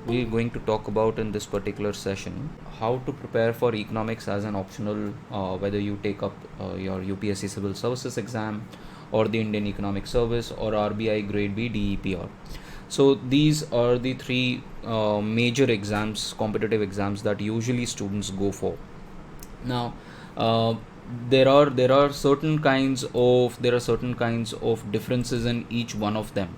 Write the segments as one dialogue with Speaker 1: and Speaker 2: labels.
Speaker 1: we're going to talk about in this particular session how to prepare for economics as an optional, whether you take up your UPSC Civil Services exam or the Indian Economic Service or RBI Grade B DEPR. So these are the three major exams, competitive exams that usually students go for. Now, uh, there are certain kinds of differences in each one of them.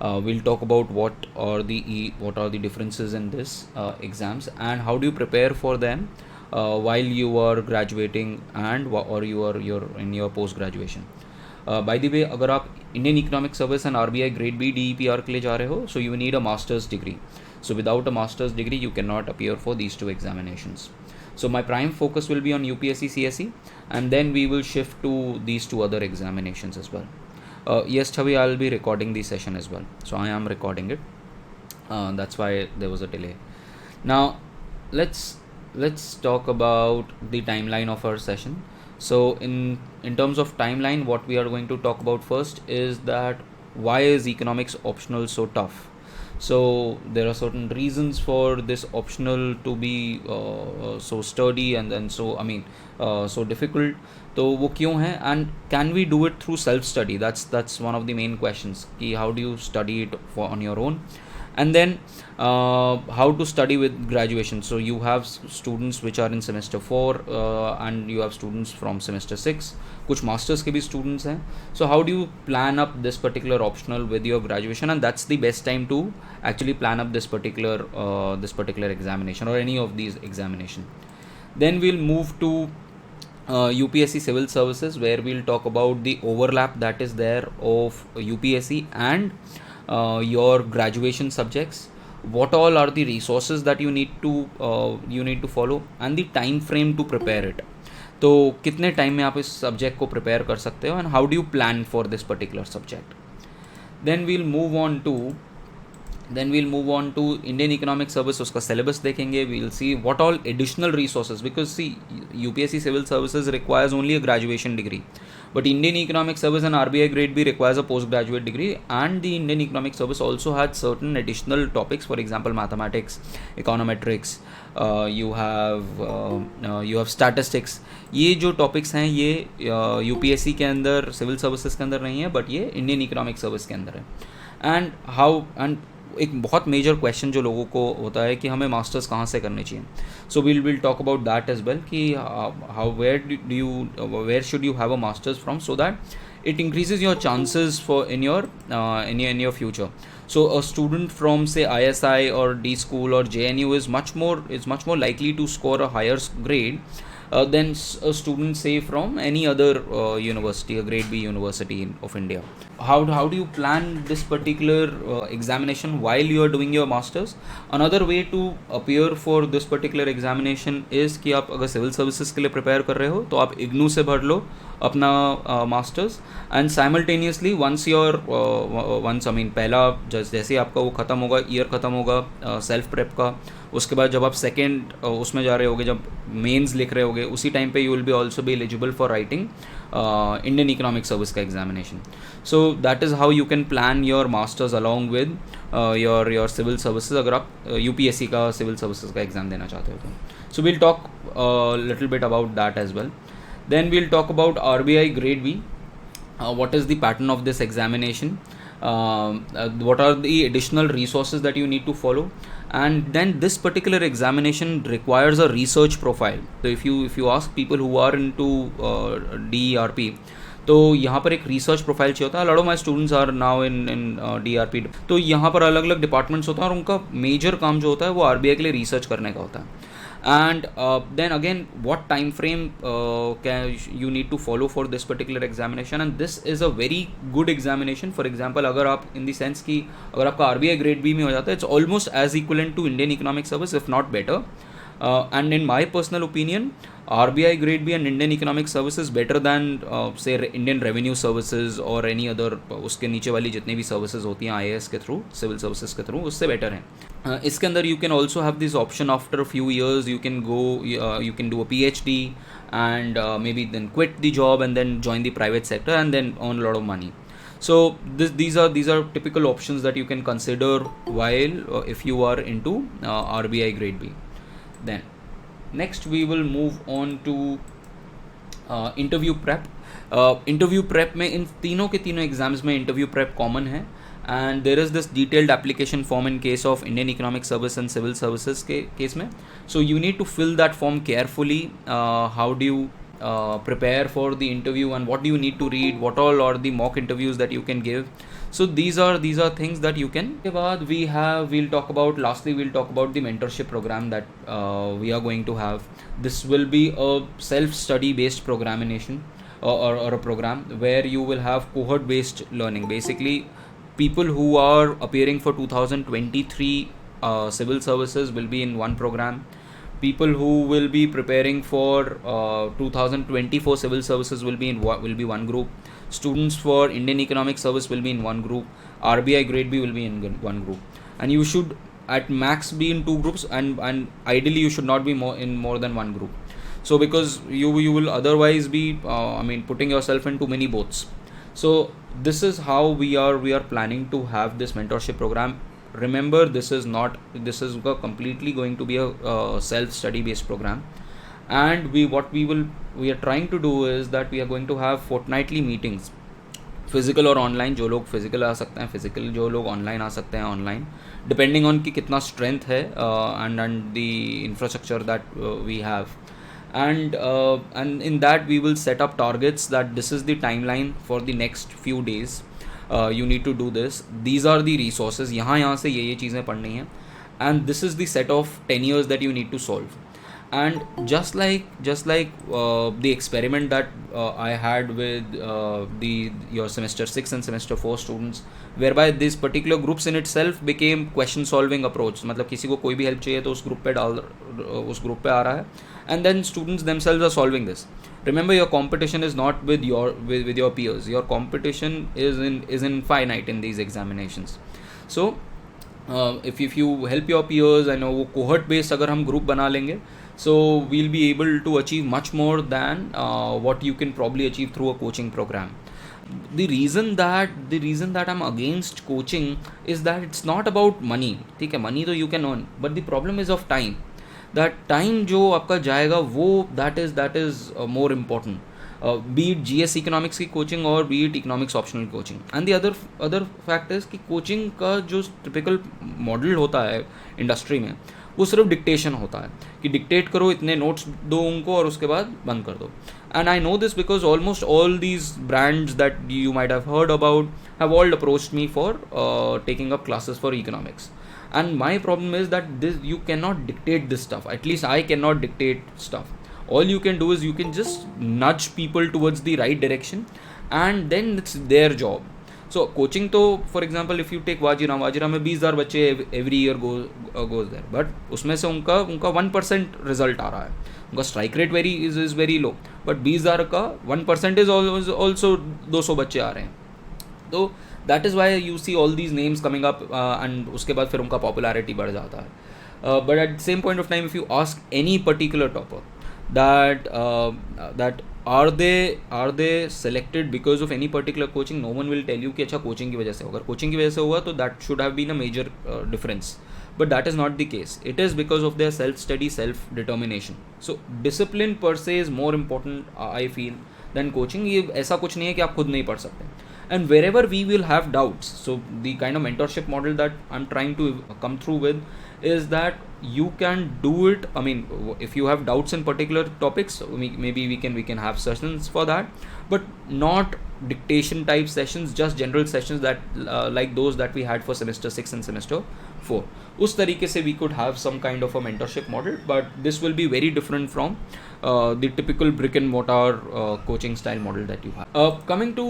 Speaker 1: We'll talk about what are the differences in this exams and how do you prepare for them while you are graduating or you're in your post graduation. By the way, अगर आप Indian economic service and RBI grade B DEPR के लिए जा रहे हो, so you need a masters degree. So without a master's degree, you cannot appear for these two examinations. So my prime focus will be on UPSC CSE, and then we will shift to these two other examinations as well. Yes, Chavi, I'll be recording the session as well. So I am recording it. That's why there was a delay. Now, let's talk about the timeline of our session. So in terms of timeline, what we are going to talk about first is that why is economics optional so tough? So there are certain reasons for this optional to be so sturdy and so difficult. तो वो क्यों है, and can we do it through self study? That's one of the main questions. कि how do you study it on your own? And then how to study with graduation. So you have students which are in semester 4 and you have students from semester 6. कुछ masters के भी students हैं. So how do you plan up this particular optional with your graduation? And that's the best time to actually plan up this particular examination or any of these examination. Then we'll move to UPSC Civil Services, where we'll talk about the overlap that is there of UPSC and your graduation subjects. What all are the resources that you need to follow, and the time frame to prepare it. तो कितने time में आप इस subject को prepare कर सकते हो, and how do you plan for this particular subject. Then we'll move on to Indian economic service. उसका सिलेबस देखेंगे. We'll see what all additional resources, because see UPSC civil services requires only a graduation degree, but Indian Economic Service and RBI Grade B requires a postgraduate degree, and the Indian Economic Service also had certain additional topics, for example mathematics, econometrics, you have statistics. ये जो topics हैं ये UPSC के अंदर, civil services के अंदर नहीं है, बट ये इंडियन इकोनॉमिक सर्विस के अंदर है. एंड एक बहुत मेजर क्वेश्चन जो लोगों को होता है कि हमें मास्टर्स कहाँ से करने चाहिए. So will talk about that as well कि where should you have a masters from, so that it increases your chances for in your future. So a student from say ISI or D school or JNU is much more likely to score a higher grade than a student say from any other university, a grade B university of India. How do you plan this particular examination while you are doing your masters? Another way to appear for this particular examination is कि आप अगर civil services के लिए prepare कर रहे हो तो आप इग्नू से भर लो अपना मास्टर्स, एंड साइमल्टेनियसली पहला जैसे आपका वो ख़त्म होगा, ईयर ख़त्म होगा सेल्फ प्रेप का, उसके बाद जब आप सेकेंड उसमें जा रहे होगे, जब मेंस लिख रहे होगे, उसी टाइम पे you will be also be eligible for writing Indian economic service का examination. So that is how you can plan your masters along with your civil services, अगर आप यूपीएससी का सिविल सर्विसेज का एग्ज़ाम देना चाहते हो तो. So will talk little bit about that as well. Then we'll talk about RBI Grade B. What is the pattern of this examination? What are the additional resources that you need to follow? And then this particular examination requires a research profile. So if you ask people who are into DERP, तो यहाँ पर एक research profile चाहिए होता है. Lot of my students are now in DRP. तो यहाँ पर अलग अलग डिपार्टमेंट्स होते हैं और उनका मेजर काम जो होता है वो RBI के लिए रिसर्च करने का होता है. And then again, what time frame you need to follow for this particular examination, and this is a very good examination. For example, अगर आप in the sense कि अगर आपका RBI grade B में हो जाता है, it's almost as equivalent to Indian Economic Service, if not better. And in my personal opinion, RBI Grade B and Indian Economic Service is better than say Indian Revenue Services or any other उसके नीचे वाली जितनी भी services होती हैं IAS के through, civil services के through, उससे बेटर हैं. इसके अंदर you can also have this option after a few years you can do a PhD and maybe then quit the job and then join the private sector and then earn a lot of money. So these are typical options that you can consider while if you are into RBI grade B. Then next we will move on to interview prep. Interview prep में इन तीनों के तीनों exams में interview prep common है, and there is this detailed application form in case of Indian economic service and civil services के case में. So you need to fill that form carefully. How do you prepare for the interview and what do you need to read, what all are the mock interviews that you can give. So these are things that you can. We'll talk about the mentorship program that we are going to have. This will be a self-study based programmation or a program where you will have cohort based learning. Basically people who are appearing for 2023 civil services will be in one program. People who will be preparing for 2024 civil services will be one group. Students for Indian economic service will be in one group. RBI grade B will be in one group, and you should at max be in two groups, and ideally you should not be more than one group. So because you will otherwise be putting yourself into many boats. So this is how we are planning to have this mentorship program. Remember, this is completely going to be a self-study based program, and we are trying to do is that we are going to have fortnightly meetings, physical और online. जो लोग physical आ सकते हैं physical, जो लोग online आ सकते हैं online, depending on कि कितना स्ट्रेंथ है and the infrastructure that we have. And in that we will set up targets that this is the timeline for the next few days. You need to do this. These are the resources. यहाँ से ये चीज़ें पढ़नी हैं, and this is the set of tenures that you need to solve. And just like the experiment that I had with your semester 6 and semester 4 students, whereby these particular groups in itself became question solving approach. मतलब किसी को कोई भी help चाहिए तो उस group पे आ रहा है, and then students themselves are solving this. Remember, your competition is not with your peers. Your competition is infinite in these examinations. So if you help your peers, I know वो cohort based अगर हम group बना लेंगे, so we'll be able to achieve much more than what you can probably achieve through a coaching program. The reason that I'm against coaching is that it's not about money. ठीक है, money तो you can earn, but the problem is of time. That time जो आपका जाएगा वो that is more important. Be it GS economics की coaching or be it economics optional coaching. And the other fact is कि coaching का जो typical model होता है industry में, वो सिर्फ डिक्टेशन होता है कि डिक्टेट करो, इतने नोट्स दो उनको और उसके बाद बंद कर दो. And I know this because almost all these brands that you might have heard about have all approached me for taking up classes for economics. And my problem is that you cannot dictate this stuff. At least I cannot dictate stuff. All you can do is you can just nudge people towards the right direction, and then it's their job. So coaching तो for example if you take वाजिरा में 20,000 बच्चे every year goes there, but उसमें से उनका 1% result आ रहा है. उनका strike rate is very low, but 20,000 का 1% is also 200 बच्चे आ रहे हैं. तो that is why you see all these names coming up, and उसके बाद फिर उनका popularity बढ़ जाता है. But at the same point of time, if you ask any particular topper that are they selected because of any particular coaching, no one will tell you कि अच्छा coaching की वजह से. अगर coaching की वजह से हुआ तो that should have been a major difference. But that is not the case. It is because of their self-study, self-determination. So discipline per se is more important, I feel, than coaching. ये ऐसा कुछ नहीं है कि आप खुद नहीं पढ़ सकते. And wherever we will have doubts, so the kind of mentorship model that I'm trying to come through with is that you can do it. I mean, if you have doubts in particular topics, maybe we can have sessions for that, but not dictation type sessions, just general sessions that like those that we had for semester 6 and semester 4. उस तरीके से we could have some kind of a mentorship model, but this will be very different from the typical brick and mortar coaching style model that you have. Coming to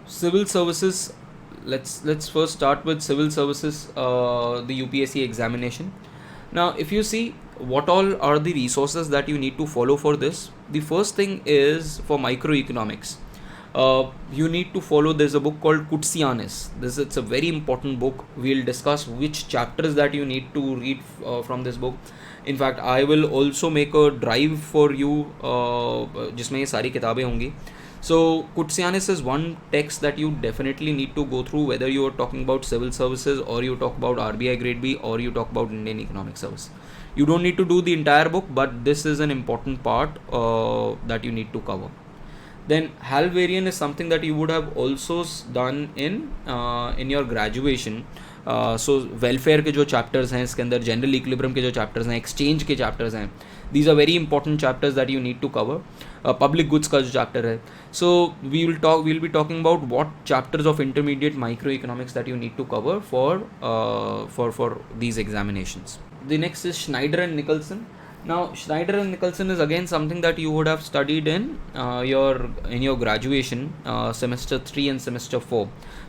Speaker 1: civil services, let's first start with civil services, the UPSC examination. Now if you see what all are the resources that you need to follow for this, the first thing is for microeconomics. You need to follow, there's a book called Kutsianis. It's a very important book. We'll discuss which chapters that you need to read from this book. In fact, I will also make a drive for you जिसमें ये सारी किताबें होंगी. So Kutsianis is one text that you definitely need to go through, whether you are talking about civil services or you talk about RBI grade B or you talk about Indian economic service. You don't need to do the entire book, but this is an important part that you need to cover. Then Halvarian is something that you would have also done in your graduation. So welfare के जो chapters हैं इसके अंदर, general equilibrium के जो chapters हैं, exchange के chapters हैं, these are very important chapters that you need to cover. Public goods का जो चैप्टर है, so we will be talking about what chapters of intermediate micro economics that you need to cover for these examinations. The next is Schneider and Nicholson. Now Schneider and Nicholson is again something that you would have studied in your graduation, semester 3 and semester 4.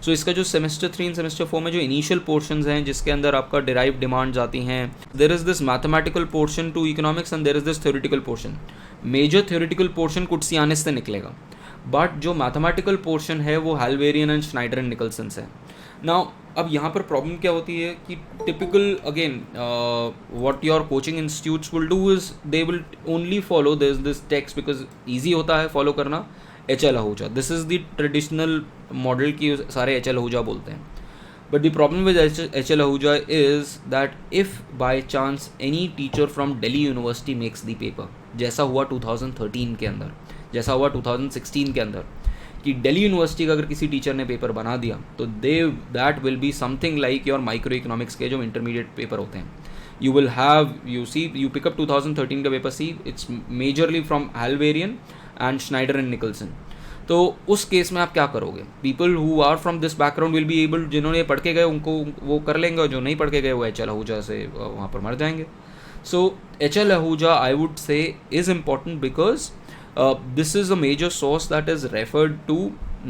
Speaker 1: So इसका जो semester 3 and semester 4 में जो initial portions हैं जिसके अंदर आपका derived demands आती हैं, there is this mathematical portion to economics and there is this theoretical portion. Major theoretical portion Kutsianis से निकलेगा, but जो mathematical portion है वो Halvarian and Schneider and Nicholson से. Now अब यहाँ पर प्रॉब्लम क्या होती है कि typical again what your coaching institutes will do is they will only follow this text because easy होता है फॉलो करना, HL Ahuja. This is the traditional model की सारे HL आहूजा बोलते हैं. But the problem with HL Ahuja is that if by chance any teacher from Delhi university makes the paper, जैसा हुआ 2013 के अंदर, जैसा हुआ 2016 के अंदर, कि दिल्ली यूनिवर्सिटी का अगर किसी टीचर ने पेपर बना दिया तो that will be something like your micro economics के जो इंटरमीडिएट पेपर होते हैं. You will have you pick up 2013 का paper, see it's majorly from Halvarian and Schneider and Nicholson. तो उस केस में आप क्या करोगे? People who are from this background will be able, जिन्होंने पढ़ के गए उनको वो कर लेंगे, और जो नहीं पढ़ के गए वो HL आहूजा से वहाँ पर मर जाएंगे. सो HL आहूजा आई वुड से is important because this is a major source that is referred to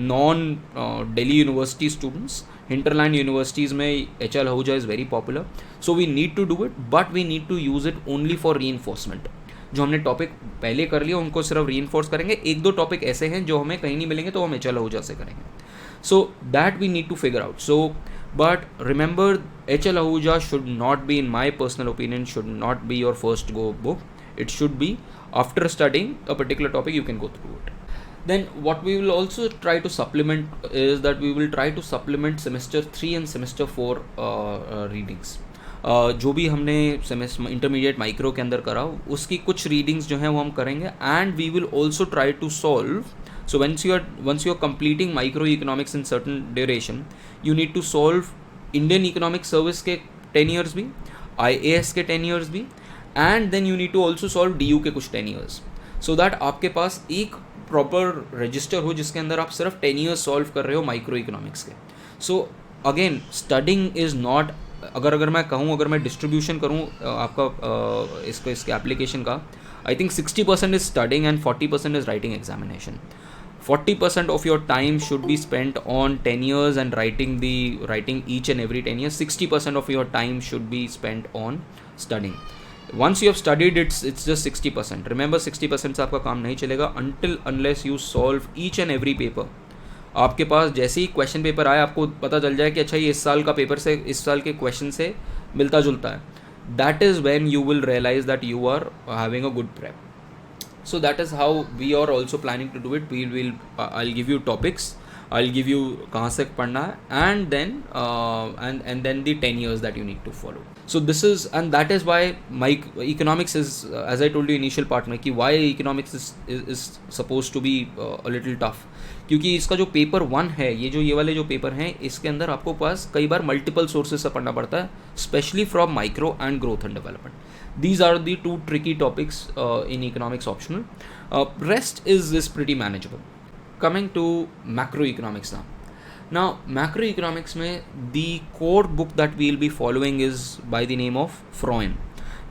Speaker 1: non-Delhi university students. Hinterland universities में HL Ahuja is very popular, so we need to do it, but we need to use it only for reinforcement. जो हमने topic पहले कर लिया उनको सिर्फ reinforce करेंगे. एक दो टॉपिक ऐसे हैं जो हमें कहीं नहीं मिलेंगे तो हम HL आहूजा से करेंगे. So that we need to figure out. So but remember, HL Ahuja should not be, in my personal opinion, should not be your first go book. It should be after studying a particular topic you can go through it. Then what we will also try to supplement is that we will try to supplement semester 3 and semester 4 readings. जो भी हमने semester intermediate micro के अंदर करा उसकी कुछ readings जो हैं वो हम करेंगे, and we will also try to solve. So once you are completing microeconomics in certain duration, you need to solve Indian economic service के 10 years भी, IAS के 10 years भी, and then you need to also solve DU के कुछ 10 years, so that आपके पास एक proper register हो जिसके अंदर आप सिर्फ 10 years सॉल्व कर रहे हो माइक्रो इकोनॉमिक्स के. So again studying is not, अगर मैं कहूँ, अगर मैं डिस्ट्रीब्यूशन करूँ आपका इसके एप्लीकेशन का, I think 60% is studying and 40% is writing examination. 40% of your time should be spent on 10 years and writing each and every 10 years. 60% of your time should be spent on studying. Once you have studied, it's just 60%. Remember, 60% से आपका काम नहीं चलेगा until unless you solve each and every paper. आपके पास जैसे ही question paper आए आपको पता चल जाए कि अच्छा ये इस साल का पेपर से इस साल के क्वेश्चन से मिलता जुलता है. That is when you will realize that you are having a good prep. So that is how we are also planning to do it. I'll give you topics, I'll give you कहाँ से पढ़ना है, and then the 10 years that you need to follow. So this is, and that is why my economics is, as I told you initial part में, कि why economics is supposed to be a little tough. क्योंकि इसका जो paper 1 है, ये वाले जो paper हैं, इसके अंदर आपको पास कई बार मल्टीपल सोर्सेज से पढ़ना पड़ता है, specially from micro and growth and development. These are the 2 tricky topics in economics optional. Rest is pretty manageable. Coming to macroeconomics now. Now macroeconomics में the core book that we will be following is by the name of Freund.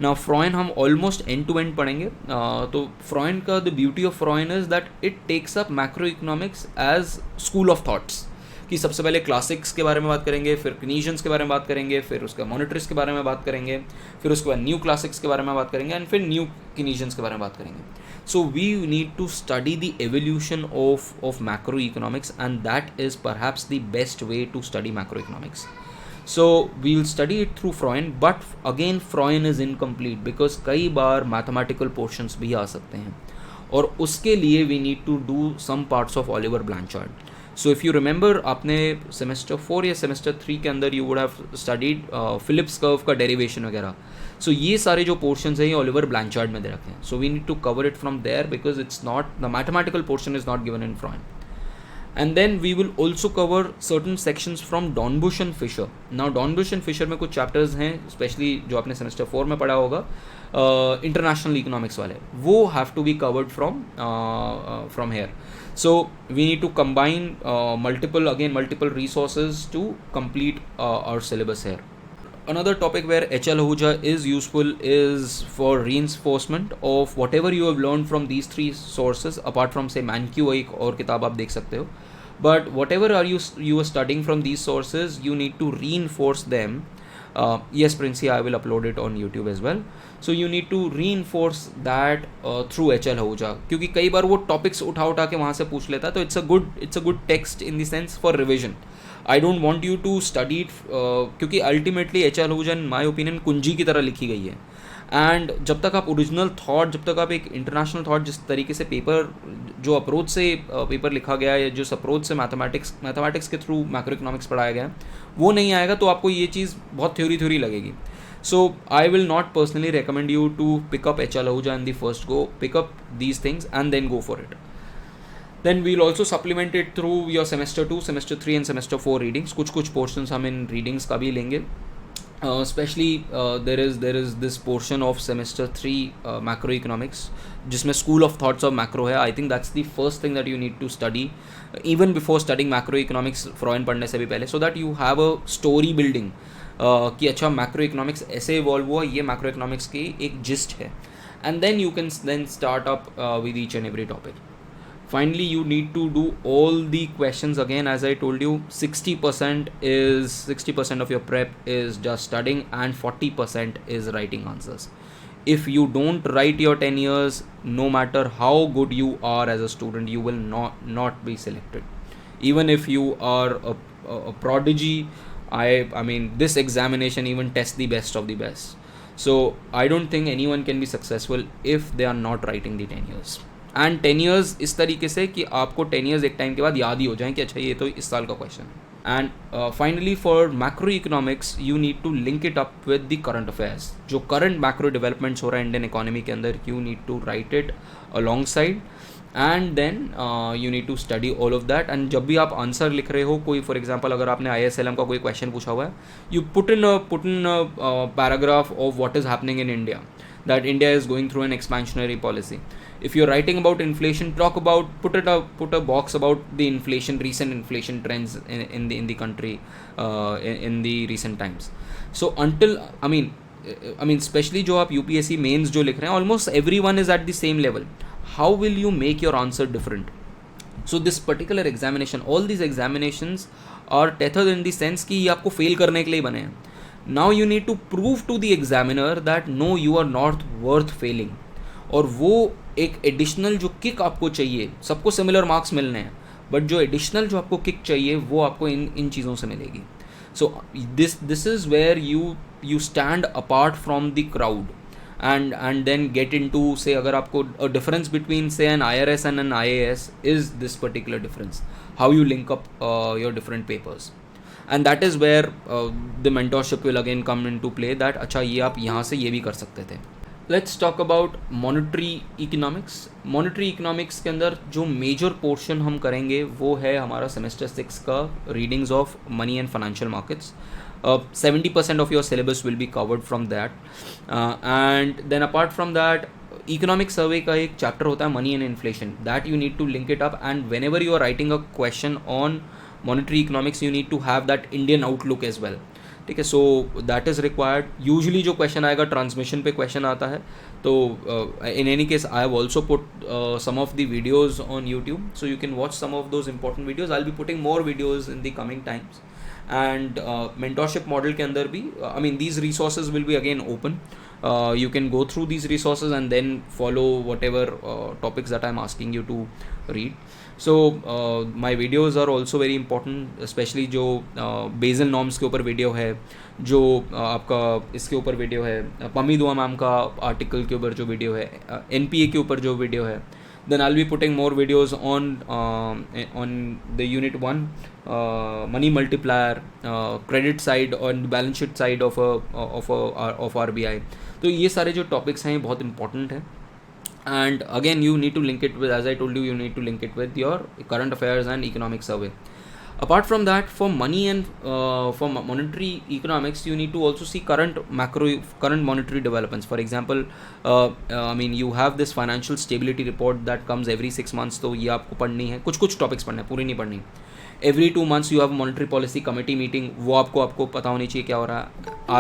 Speaker 1: Now Freund हम almost end to end पढ़ेंगे. तो Freund का the beauty of Freund is that it takes up macroeconomics as school of thoughts. कि सबसे पहले classics के बारे में बात करेंगे, फिर कीनीशियंस के बारे में बात करेंगे, फिर उसका मॉनेटरीज के बारे में बात करेंगे, फिर उसके बाद न्यू क्लासिक्स के बारे में बात करेंगे, एंड फिर न्यू कीनीशियंस के बारे में बात करेंगे. So we need to study the evolution of macro economics, and that is perhaps the best way to study macro economics. So we will study it through Freund, but again Freund is incomplete because कई बार mathematical portions भी आ सकते हैं, और उसके लिए we need to do some parts of Oliver Blanchard. So if you remember, आपने semester 4 या सेमेस्टर 3 के अंदर you would have studied Phillips curve का डेरिवेशन वगैरह. सो ये सारे जो पोर्शंस हैं ये ओलिवर ब्लैंचार्ड में दे रखे हैं. So we need to cover it from there because it's not, the mathematical portion is not given in Freud. And then we will also cover certain sections from Dornbusch and Fisher. Now Dornbusch and Fisher में कुछ chapters हैं, especially जो आपने semester 4 में पढ़ा होगा, international economics वाले, वो have to be covered from here. So we need to combine multiple resources to complete our syllabus here. Another topic where HL Ahuja is useful is for reinforcement of whatever you have learned from these three sources, apart from say ManQ एक और किताब आप देख सकते हो. But whatever you are studying from these sources, you need to reinforce them. Yes, Princey, I will upload it on YouTube as well. So you need to reinforce that through HL Ahuja, क्योंकि कई बार वो topics उठा के वहाँ से पूछ लेता है, तो it's a good text in the sense for revision. I don't want you to study it क्योंकि ultimately HL Ahuja in my opinion कुंजी की तरह लिखी गई है. एंड जब तक आप ओरिजिनल थाट, जब तक आप एक इंटरनेशनल थाट, जिस तरीके से पेपर, जो अप्रोच से पेपर लिखा गया है, जिस अप्रोच से मैथमेटिक्स के थ्रू मैक्रो इकोनॉमिक्स पढ़ाया गया है, वो नहीं आएगा तो आपको ये चीज़ बहुत थ्योरी लगेगी. So I will not personally recommend you to pick up HL Ahuja in the first go. Pick up these things and then go for it. Then we'll also supplement it through your semester 2, semester 3 and semester 4 readings. कुछ portions हम इन readings का भी लेंगे. Especially there is this portion of semester 3 macroeconomics जिसमें school of thoughts of macro है. I think that's the first thing that you need to study even before studying macroeconomics Freud पढ़ने से भी पहले, so that you have a story building कि अच्छा macroeconomics ऐसे evolve हुआ, ये macroeconomics की एक gist है. And then you can then start up with each and every topic. Finally, you need to do all the questions again. As I told you, 60% of your prep is just studying and 40% is writing answers. If you don't write your 10 years, no matter how good you are as a student, you will not be selected. Even if you are a prodigy, I mean this examination even tests the best of the best. So I don't think anyone can be successful if they are not writing the 10 years. And 10 years इस तरीके से कि आपको 10 years एक time के बाद याद ही हो जाए कि अच्छा ये तो इस साल का क्वेश्चन है. And finally for macro economics you need to link it up with the current affairs. जो करंट मैक्रो डेवलपमेंट्स हो रहा है इंडियन इकोनॉमी के अंदर, you need to write it alongside and then you need to study all of that. And जब भी आप answer लिख रहे हो, कोई फॉर एग्जाम्पल अगर आपने ISLM का कोई क्वेश्चन पूछा हुआ है, you put in paragraph of what is happening in India, that India is going through an expansionary policy. If you're writing about inflation, put a box about the recent inflation trends in the country in the recent times. So until I mean especially जो आप UPSC mains जो लिख रहे हैं, almost everyone is at the same level. How will you make your answer different? So this particular examination, all these examinations are tethered in the sense कि ये आपको fail करने के लिए बने हैं. Now you need to prove to the examiner that no, you are not worth failing. और वो एक एडिशनल जो किक आपको चाहिए, सबको सिमिलर मार्क्स मिलने हैं, बट जो एडिशनल जो आपको किक चाहिए वो आपको इन चीज़ों से मिलेगी. So this is where you stand apart from the crowd and then get into, say, अगर आपको a difference between say an IRS and an IAS is this particular difference, how you link up your different papers. And that is where the mentorship will again come into play, that अच्छा ये आप यहाँ से ये भी कर सकते थे. Let's talk about monetary economics. Monetary economics के अंदर जो major portion हम करेंगे वो है हमारा semester 6 का readings of money and financial markets. 70% of your syllabus will be covered from that. And then apart from that, economic survey का एक chapter होता है money and inflation. That you need to link it up, and whenever you are writing a question on monetary economics, you need to have that Indian outlook as well. ठीक है, so that is required. Usually जो question आएगा transmission पे question आता है, तो in any case I have also put some of the videos on YouTube, so you can watch some of those important videos. I will be putting more videos in the coming times. And mentorship model के अंदर भी these resources will be again open. You can go through these resources and then follow whatever topics that I'm asking you to read. So my videos are also very important, especially जो Basel norms के ऊपर video है, जो आपका इसके ऊपर video है, पमी दुआ मैम का आर्टिकल के ऊपर जो वीडियो है, NPA के ऊपर जो वीडियो है, Then I'll be putting more videos on the unit 1, money multiplier, credit side, on balance sheet side of RBI. तो ये सारे जो topics हैं बहुत important हैं. And again, you need to link it with, as I told you, you need to link it with your current affairs and economic survey. Apart from that, for money and for monetary economics, you need to also see current monetary developments. For example, I mean, you have this financial stability report that comes every 6 months. तो ये आपको पढ़नी है, कुछ topics पढ़ने हैं, पूरी नहीं पढ़नी. Every 2 months you have monetary policy committee meeting, वो आपको पता होनी चाहिए क्या हो रहा है.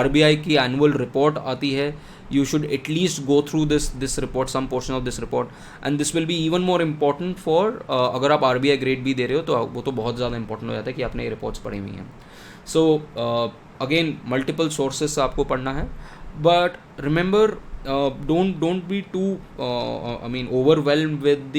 Speaker 1: RBI की annual report आती है. You should at least go through this report, some portion of this report, and this will be even more important for अगर आप RBI grade भी दे रहे हो तो वो तो बहुत ज़्यादा important हो जाता है कि आपने ये reports पढ़ी हुई हैं. So again, multiple sources आपको पढ़ना है, but remember, don't be too overwhelmed with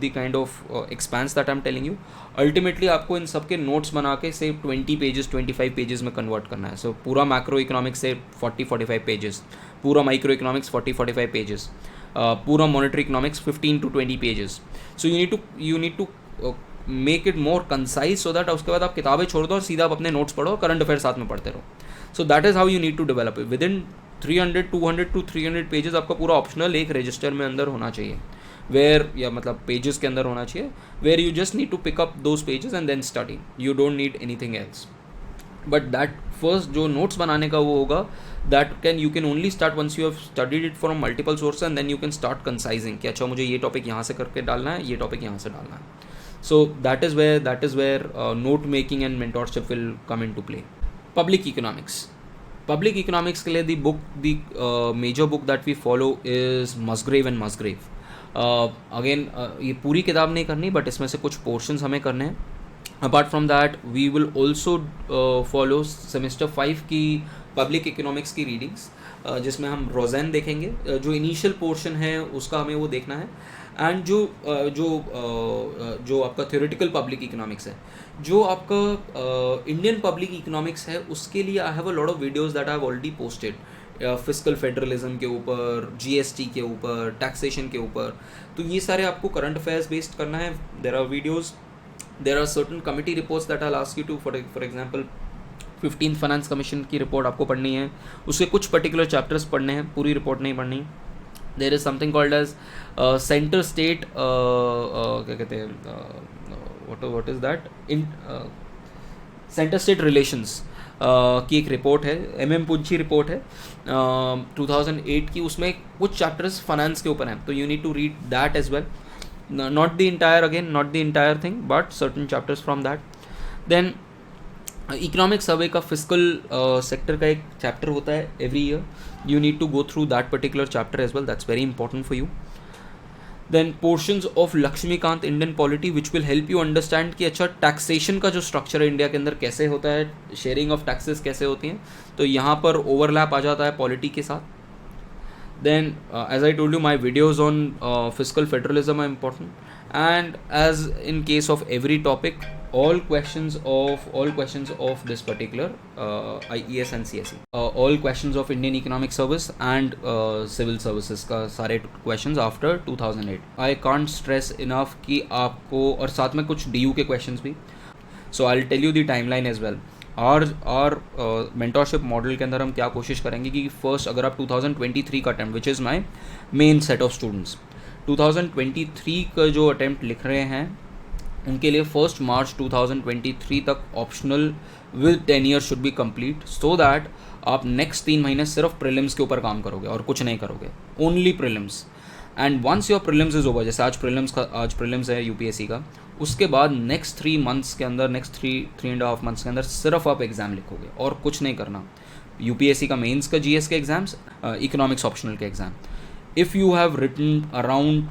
Speaker 1: the kind of expanse that I'm telling you. Ultimately आपको इन सब के notes बना के से 20 pages 25 pages में convert करना है. So पूरा macro economics से 40-45 pages, पूरा micro economics 40-45 pages, पूरा monetary economics 15 to 20 pages. So you need to make it more concise so that उसके बाद आप किताबें छोड़ दो और सीधा आप अपने notes पढ़ो, current affairs साथ में पढ़ते रहो. So that is how you need to develop it. Within 200 to 300 pages आपका पूरा ऑप्शनल एक रजिस्टर में अंदर होना चाहिए, वेयर या मतलब पेजेस के अंदर होना चाहिए, where you just need to pick up those pages and then study. You don't need anything else. But that first जो नोट्स बनाने का वो होगा, that you can only start once you have studied it from multiple source, and then you can start concising कि अच्छा मुझे ये topic यहाँ से करके डालना है, ये टॉपिक यहाँ से डालना है. So that is where note making and mentorship will come in to play. Public economics. Public economics के लिए the major book that we follow is Musgrave and Musgrave. Again, ये पूरी किताब नहीं करनी, but इसमें से कुछ portions हमें करने हैं. Apart from that, we will also follow semester 5 की public economics की readings, जिसमें हम रोज़ैन देखेंगे. जो इनिशियल पोर्शन है उसका हमें वो देखना है. एंड जो आपका थ्योरेटिकल पब्लिक इकोनॉमिक्स है, जो आपका इंडियन पब्लिक इकोनॉमिक्स है, उसके लिए आई have a lot of videos that I have already posted. Fiscal federalism के ऊपर, जीएसटी के ऊपर, टैक्सेशन के ऊपर. तो ये सारे आपको करंट अफेयर्स बेस्ड करना है. There are videos, there are certain committee reports that I will ask you to, for example 15th finance commission की रिपोर्ट आपको पढ़नी है, उसके कुछ पर्टिकुलर चैप्टर्स पढ़ने हैं, पूरी रिपोर्ट नहीं पढ़नी. There is something called as centre state, क्या कहते हैं, what is that, in centre state relations की एक रिपोर्ट है, MM पुंची रिपोर्ट है 2008 की. उसमें कुछ चैप्टर्स फाइनेंस के ऊपर हैं, तो you need to read that as well. Not the entire thing, but certain chapters from that. Then economic survey का फिस्कल सेक्टर का एक चैप्टर होता है every year. You need to go through that particular chapter as well. That's very important for you. Then portions of Laxmikanth Indian polity which will help you understand कि अच्छा taxation का जो structure है India के अंदर कैसे होता है, शेयरिंग ऑफ टैक्सेस कैसे होती हैं. तो यहाँ पर ओवरलैप आ जाता है पॉलिटी के साथ. Then as I told you, my videos on fiscal federalism are important, and as in case of every topic, all questions of this particular IES and CSE, all questions of Indian Economic Service and civil services का सारे questions after 2008. I can't stress enough कि आपको, और साथ में कुछ DU के questions भी. So I'll tell you the timeline as well. और मेंटोरशिप मॉडल के अंदर हम क्या कोशिश करेंगे कि फर्स्ट अगर आप 2023 का attempt, which is my main set of students, 2023 का जो अटैम्प्ट लिख रहे हैं उनके लिए 1 मार्च 2023 तक optional with 10 year should be complete, so that आप नेक्स्ट 3 महीने सिर्फ प्रीलिम्स के ऊपर काम करोगे और कुछ नहीं करोगे, only prelims. And once your prelims is over, जैसे आज प्रीलिम्स है यूपीएससी का, उसके बाद नेक्स्ट 3 मंथ्स के अंदर, नेक्स्ट 3.5 मंथ्स के अंदर सिर्फ आप एग्ज़ाम लिखोगे और कुछ नहीं करना. यूपीएससी का मेंस का जीएस के एग्ज़ाम्स, इकोनॉमिक्स ऑप्शनल के exam. If you have written around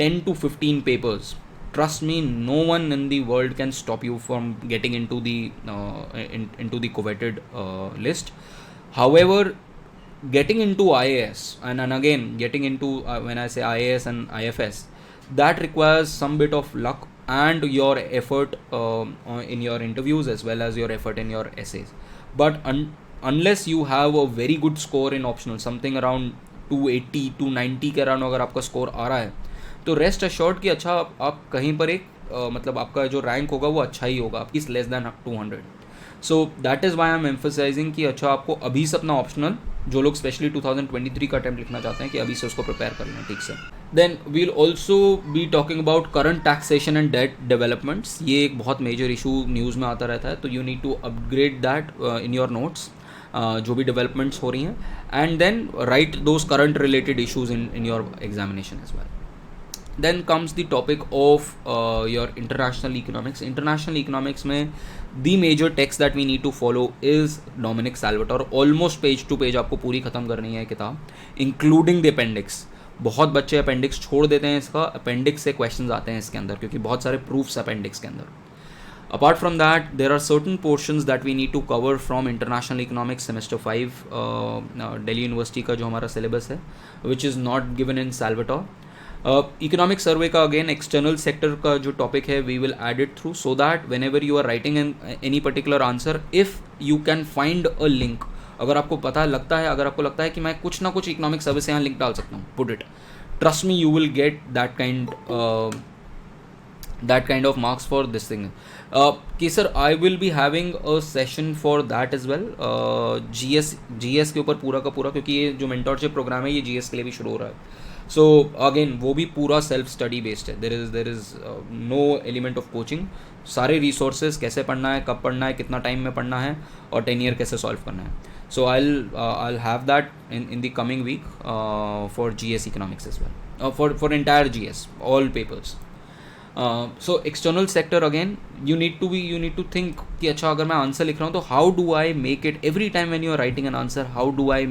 Speaker 1: 10 to 15 papers, trust me, no one in the world can stop you from getting into the coveted list. However, getting into IAS and again getting into when I say IAS and IFS, that requires some bit of luck and your effort in your interviews as well as your effort in your essays. But unless you have a very good score in optional, something around 280 290 के around अगर आपका score आ रहा है, तो rest assured कि अच्छा आप कहीं पर एक मतलब आपका जो रैंक होगा वो अच्छा ही होगा, इस less than 200. So that is why I am emphasising कि अच्छा आपको अभी से अपना ऑप्शनल, जो लोग स्पेशली 2023 का अटैम्प्ट लिखना चाहते हैं, कि अभी से उसको प्रिपेयर कर लें ठीक से. Then we'll also be talking about current taxation and debt developments. ये एक बहुत मेजर इशू न्यूज़ में आता रहता है, तो you need to upgrade that in your notes, जो भी डेवलपमेंट्स हो रही हैं, and then write those current related issues in your examination as well. Then comes the topic of your international economics. International economics में the major text that we need to follow is Dominic Salvatore. Almost page to page आपको पूरी ख़त्म करनी है किताब, including the appendix. बहुत बच्चे appendix छोड़ देते हैं इसका, अपेंडिक्स से क्वेश्चंस आते हैं इसके अंदर, क्योंकि बहुत सारे प्रूफ्स अपेंडिक्स के अंदर. Apart from that, there are certain portions that we need to cover from International Economics Semester 5, Delhi University का जो हमारा syllabus है, which is not given in Salvatore. Economic survey का अगेन एक्सटर्नल सेक्टर का जो topic है, we will add it through, so that whenever you are writing any particular answer, if you can find a link, अगर आपको अगर आपको लगता है कि मैं कुछ ना कुछ इकोनॉमिक सर्वे से यहाँ लिंक डाल सकता हूँ, put it. Trust me, you will get that kind of marks for this thing. कि sir I will be having a session for that as well, GS के ऊपर पूरा का पूरा, क्योंकि ये जो मेंटरशिप प्रोग्राम है ये जीएस के लिए भी शुरू हो रहा है. सो अगेन वो भी पूरा सेल्फ स्टडी बेस्ड है. There is no element of coaching. सारे रिसोर्सेज, कैसे पढ़ना है, कब पढ़ना है, कितना टाइम में पढ़ना है, और टेनियर कैसे सॉल्व करना है. सो I'll have that in the coming week for GS economics as well, for entire GS, all papers. So external sector, again you need to think कि अच्छा अगर मैं आंसर लिख रहा हूँ तो how do I make it, every time when you are writing an answer, how do I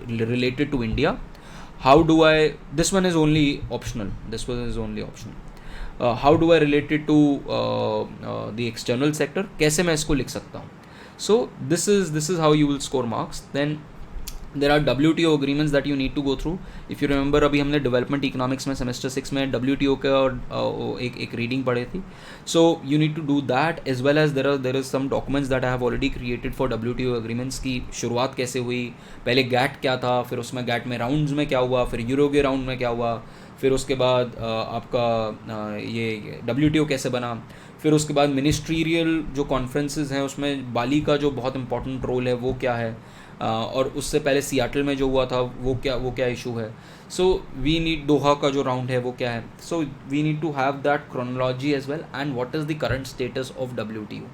Speaker 1: relate it to India, how do I, this one is only optional, how do I relate it to the external sector, कैसे मैं इसको लिख सकता हूँ. So this is how you will score marks. Then there are WTO agreements that you need to go through. If you remember, अभी हमने development economics में semester 6 में WTO का एक reading पढ़े थी. So you need to do that, as well as there is some documents that I have already created for WTO agreements की शुरुआत कैसे हुई, पहले GATT क्या था, फिर उसमें GATT में राउंड्स में क्या हुआ, फिर यूरो के राउंड में क्या हुआ, फिर उसके बाद आपका ये WTO कैसे बना, फिर उसके बाद मिनिस्ट्रियल जो कॉन्फ्रेंसेस हैं उसमें बाली का जो बहुत इंपॉर्टेंट रोल है वो क्या है, और उससे पहले सियाटल में जो हुआ था वो क्या इशू है. सो वी नीड, दोहा का जो राउंड है वो क्या है. So we need to have that chronology as well, and what is the current status of WTO.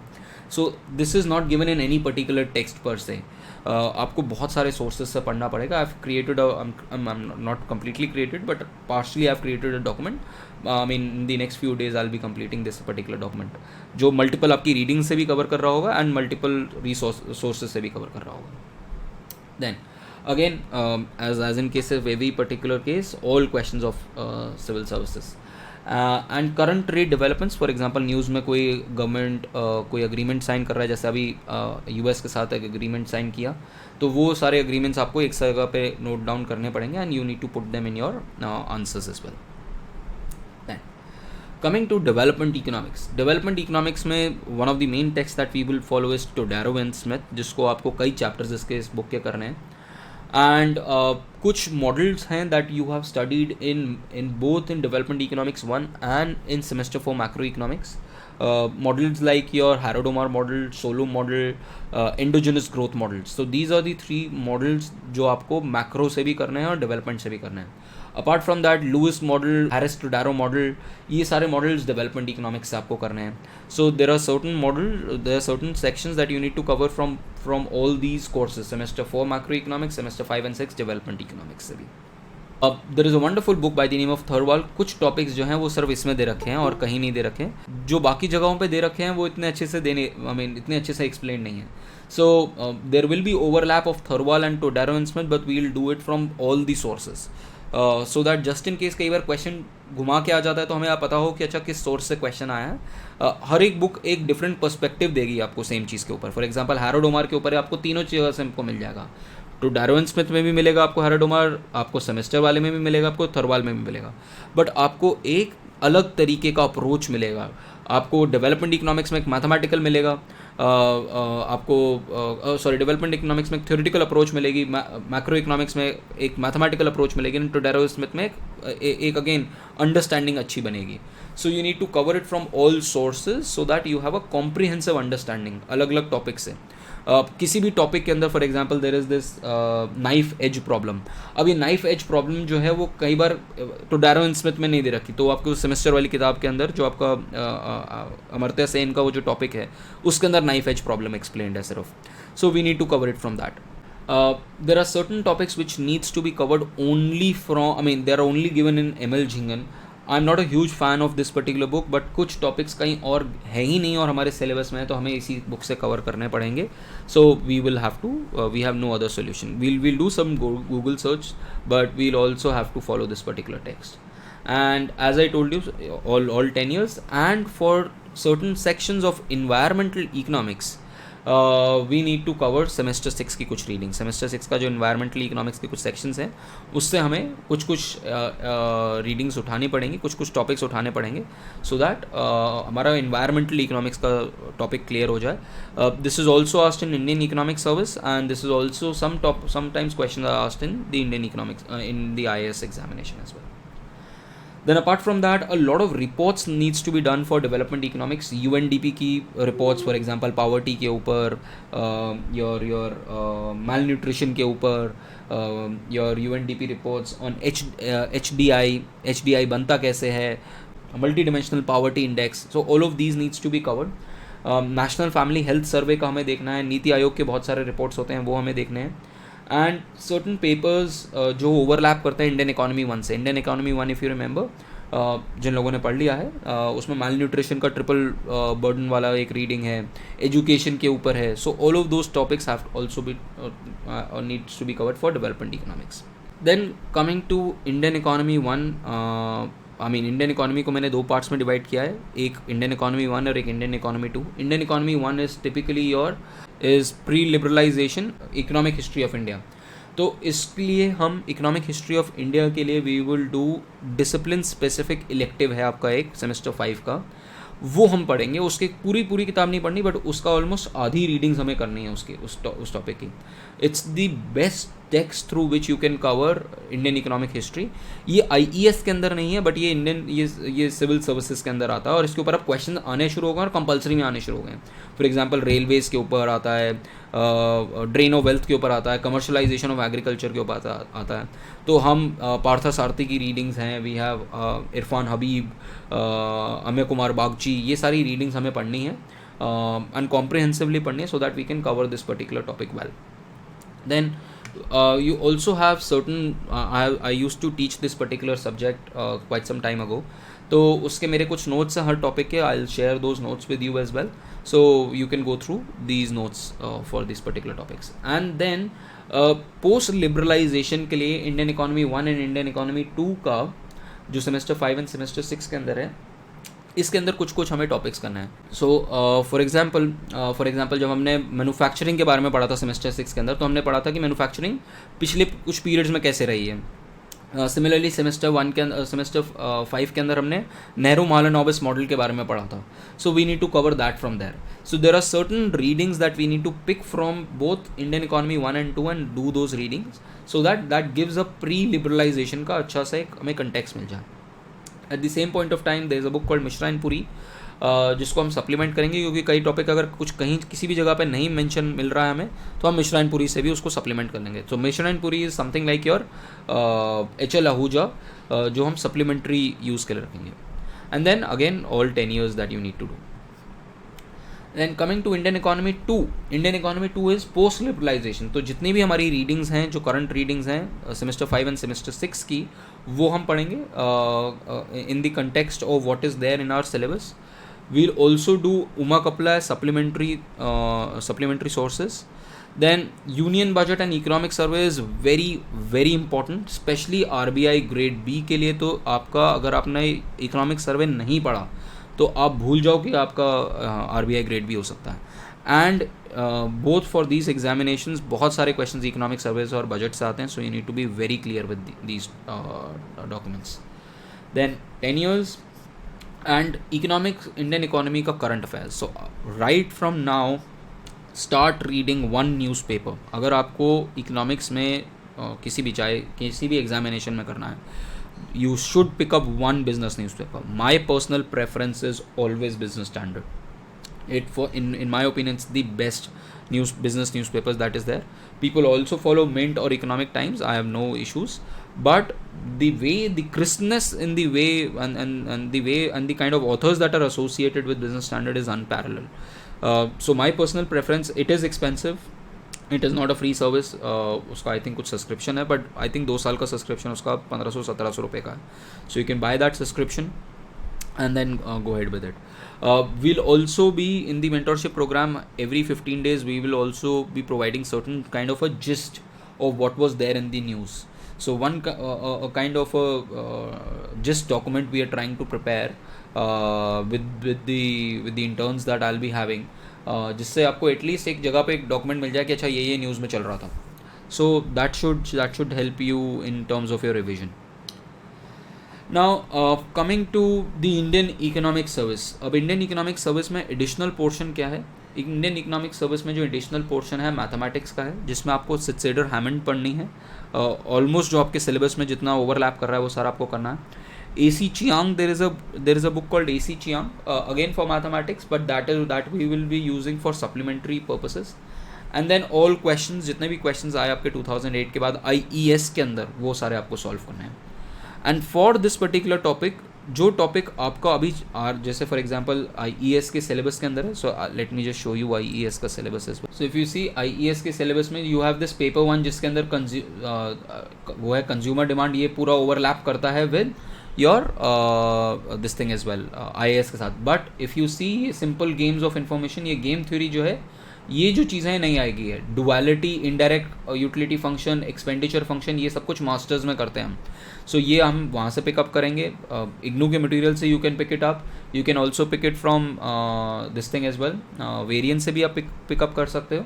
Speaker 1: So this is not given in any particular text per se. आपको बहुत सारे sources से पढ़ना पड़ेगा. I have created, not completely created but partially I have created a document. I mean in the next few days I will be completing this particular document, जो multiple आपकी reading से भी कवर कर रहा होगा एंड मल्टीपल सोर्सेज से भी cover कर रहा होगा. Then again, as in case of every particular case, all questions of civil services and current trade developments. For example, news में कोई गवर्नमेंट कोई अग्रीमेंट साइन कर रहा है, जैसे अभी US के साथ एक अग्रीमेंट साइन किया, तो वो सारे अग्रीमेंट्स आपको एक जगह पे नोट डाउन करने पड़ेंगे, and you need to put them in your answers as well. Coming to development economics में one of the main texts that we will follow is Todaro and Smith, जिसको आपको कई चैप्टर्स इसके इस book के करने हैं. एंड कुछ मॉडल्स हैं that you have studied in both in development economics 1 and in semester 4 macro economics. Models like your Harrod-Domar model, Solow model, endogenous growth models. So these are the three models जो आपको macro से भी करने हैं और development से भी करने हैं. Apart from that, Lewis model, Harris Todaro model, ये सारे मॉडल्स डेवलपमेंट इकोनॉमिक्स से आपको करने हैं. So there are certain sections that you need to cover from all these courses. Semester 4 macro economics, semester 5 and 6 development economics से भी. अब there is a wonderful book by the name of Thirlwall. कुछ topics जो हैं वो सिर्फ इसमें दे रखे हैं और कहीं नहीं दे रखे. जो बाकी जगहों पे दे रखे हैं वो इतने अच्छे से इतने अच्छे से एक्सप्लेन नहीं है. So there will be overlap of Thirlwall and Todaro and Smith, but we will do it from all the sources, so that just in case कई बार क्वेश्चन घुमा के आ जाता है तो हमें पता हो कि अच्छा किस सोर्स से क्वेश्चन आया है. हर एक बुक एक डिफरेंट पर्सपेक्टिव देगी आपको सेम चीज़ के ऊपर. फॉर एग्जांपल, हैरोड-ओमार के ऊपर आपको तीनों चीज़ों से आपको मिल जाएगा. टोडारो एंड स्मिथ में भी मिलेगा आपको हैरोड-ओमार, आपको सेमेस्टर वाले में भी मिलेगा, आपको थरवाल में भी मिलेगा, बट आपको एक अलग तरीके का अप्रोच मिलेगा. आपको डेवलपमेंट इकोनॉमिक्स में एक मैथमेटिकल मिलेगा, आपको सॉरी डेवलपमेंट इकोनॉमिक्स में एक थ्योरेटिकल अप्रोच मिलेगी, मैक्रो इकोनॉमिक्स में एक मैथमेटिकल अप्रोच मिलेगी, एंड टोडेरो स्मिथ में एक अगेन अंडरस्टैंडिंग अच्छी बनेगी. So you need to cover it from all sources so that you have a comprehensive understanding अलग अलग टॉपिक से. किसी भी टॉपिक के अंदर for example there is this knife edge problem. अब ये नाइफ एज प्रॉब्लम जो है वो कई बार टोडेरो एंड स्मिथ में नहीं दे रखी, तो आपको सेमेस्टर वाली किताब के अंदर जो आपका अमर्त्य सेन का वो जो टॉपिक है उसके अंदर नाइफ एज प्रॉब्लम एक्सप्लेन्ड है सिर्फ. So we need to cover it from that. There are certain topics which needs to be covered only from, I mean they are only given in ML Jhingan. I'm not a huge fan of this particular book, but कुछ topics कहीं और है ही नहीं और हमारे syllabus में है, तो हमें इसी बुक से कवर करने पड़ेंगे. So we will have to, we have no other solution. we'll do some Google search, but we'll also have to follow this particular text. And as I told you, all 10 years, and for certain sections of environmental economics, we need to cover semester 6 की कुछ reading. Semester 6 का जो environmental economics के कुछ sections हैं उससे हमें कुछ रीडिंग्स उठानी पड़ेंगी, कुछ टॉपिक्स उठाने पड़ेंगे, सो दैट हमारा इन्वायरमेंटल इकोनॉमिक्स का टॉपिक क्लियर हो जाए. This is also asked in Indian economic service, and this is also sometimes question are asked in the Indian economics in the IAS examination as well. Then apart from that, a lot of reports needs to be done for development economics. UNDP की reports, for example, poverty के ऊपर, your malnutrition के ऊपर, your UNDP reports on HDI बनता कैसे है, multidimensional poverty index. So all of these needs to be covered. National Family Health Survey का हमें देखना है, नीति आयोग के बहुत सारे reports होते हैं वो हमें देखने हैं. एंड सर्टन पेपर्स जो ओवरलैप करते हैं इंडियन इकोनॉमी 1 से. Indian economy 1 if you remember, जिन लोगों ने पढ़ लिया है, उसमें माल न्यूट्रिशन का ट्रिपल बर्डन वाला एक रीडिंग है, एजुकेशन के ऊपर है. So all of those topics have also be needs to be covered for development economics. Then coming to Indian economy 1, Indian economy को मैंने 2 पार्ट्स में डिवाइड किया है, एक इंडियन इकोनॉमी 1 और एक Indian economy 2. Indian economy 1 is typically is pre liberalization economic history of India. तो इसलिए हम इकोनॉमिक हिस्ट्री ऑफ इंडिया के लिए we will do discipline specific elective है आपका एक सेमेस्टर 5 का, वो हम पढ़ेंगे. उसकी पूरी किताब नहीं पढ़नी, बट उसका ऑलमोस्ट आधी रीडिंग्स हमें करनी है उस टॉपिक की. It's the best text through which you can cover Indian economic history. ये IES के अंदर नहीं है, बट ये ये सिविल सर्विसेज के अंदर आता है, और इसके ऊपर अब क्वेश्चन आने शुरू हो गए और कंपलसरी में आने शुरू हो गए. फॉर एग्जांपल रेलवेज़ के ऊपर आता है, ड्रेन ऑफ वेल्थ के ऊपर आता है, कमर्शलाइजेशन ऑफ एग्रीकल्चर के ऊपर आता है. तो हम पार्था सारथी की रीडिंग्स हैं, वी हैव इरफान हबीब, अमय कुमार बागची, ये सारी रीडिंग्स हमें पढ़नी है, अनकॉम्प्रिहेंसिवली पढ़नी है, so that we can cover this particular topic well. Then you also have certain, I used to teach this particular subject quite some time ago. तो उसके मेरे कुछ notes हैं हर topic के. I'll share those notes with you as well, so you can go through these notes for these particular topics. And then post liberalization के लिए Indian Economy 1 and Indian Economy 2 का जो semester 5 and semester 6 के अंदर है, इसके अंदर कुछ हमें टॉपिक्स करना है. सो फॉर एग्जांपल जब हमने मैन्युफैक्चरिंग के बारे में पढ़ा था सेमेस्टर 6 के अंदर, तो हमने पढ़ा था कि मैन्युफैक्चरिंग पिछले कुछ पीरियड्स में कैसे रही है. सिमिलरली सेमेस्टर 5 के अंदर हमने नेहरू महालनोबिस मॉडल के बारे में पढ़ा था. So we need to cover that from there. So there are certain readings that we need to pick from both Indian economy 1 and 2 and do those readings, so that gives a pre liberalization का अच्छा सा एक हमें context मिल जाए. At the same point of time there is a book called Mishra and Puri, जिसको हम supplement करेंगे, क्योंकि कई टॉपिक अगर कुछ कहीं किसी भी जगह पे नहीं मेंशन मिल रहा है हमें, तो हम मिश्रा एंड पुरी से भी उसको सप्लीमेंट कर लेंगे. तो Mishra and Puri is something like your HL Ahuja, जो हम सप्लीमेंट्री यूज़ के लिए रखेंगे. And then again all 10 years that you need to do. Then coming to Indian Economy 2, Indian Economy 2 is post liberalization. तो जितनी भी हमारी रीडिंग्स हैं, जो करंट रीडिंग्स हैं सेमेस्टर 5 एंड सेमेस्टर 6 की, वो हम पढ़ेंगे in the context of what is there in our syllabus. We'll also do Uma Kapila supplementary sources. Then union budget and economic survey is very important, specially RBI grade B के लिए. तो आपका अगर आपने इकोनॉमिक सर्वे नहीं पढ़ा तो आप भूल जाओ कि आपका RBI ग्रेड भी हो सकता है. And both for these examinations बहुत सारे क्वेश्चंस इकोनॉमिक सर्वेज और बजट से आते हैं, so you need to be very clear with these documents. Then 10 years, and economics, Indian economy का current affairs. So right from now start reading one newspaper. अगर आपको economics में किसी भी चाहे किसी भी एग्जामिनेशन में करना है, you should pick up one business newspaper. My personal preference is always Business Standard. It for in my opinion it's the best business newspapers that is there. People also follow Mint or Economic Times. I have no issues, but the crispness in the way and the way and the kind of authors that are associated with Business Standard is unparalleled. So my personal preference, it is expensive. It is not a free service. उसका I think कुछ subscription है, but I think 2 साल का subscription उसका 1500-1700 रुपये का है. सो you can by that subscription and then go ahead with it. We'll also be in the mentorship program. Every 15 days we will also be providing certain kind of a gist of what was there in the news. So one a kind of a gist document we are trying to prepare with the interns that I'll be having, जिससे आपको at least एक जगह पे एक document मिल जाए कि अच्छा ये न्यूज़ में चल रहा था. So that should help you in terms of your revision. Now coming to the Indian economic service. अब इंडियन इकोनॉमिक सर्विस में एडिशनल पोर्शन क्या है? इंडियन इकोनॉमिक सर्विस में जो एडिशनल पोर्शन है मैथमेटिक्स का है, जिसमें आपको सिट्सेडर हैमंड पढ़नी है. ऑलमोस्ट जो आपके सिलेबस में जितना ओवरलैप कर रहा है वो सारा आपको करना है. AC Chiang, there is a book called AC Chiang, again for mathematics, but that we will be using for supplementary purposes. And then all questions, जितने भी questions आए आपके 2008 के बाद IES के अंदर, वो सारे आपको solve करने हैं. And for this particular topic, जो टॉपिक आपका अभी जैसे फॉर एग्जांपल IES के सिलेबस के अंदर है. So let me just show you IES का syllabus. So if you see IES के सिलेबस में यू हैव दिस पेपर 1 जिसके अंदर वो है कंज्यूमर डिमांड. ये पूरा ओवरलैप करता है with your this thing as well IAS के साथ. But if you see simple games of information, ये गेम थ्योरी जो है, ये जो चीज़ें नहीं आएगी है. Duality, indirect utility function, expenditure function, ये सब कुछ मास्टर्स में करते हैं हम. सो ये हम वहाँ से पिकअप करेंगे. इग्नू के मटेरियल से you can pick it up. You can also pick it from this thing as well. Varian से भी आप पिकअप कर सकते हो,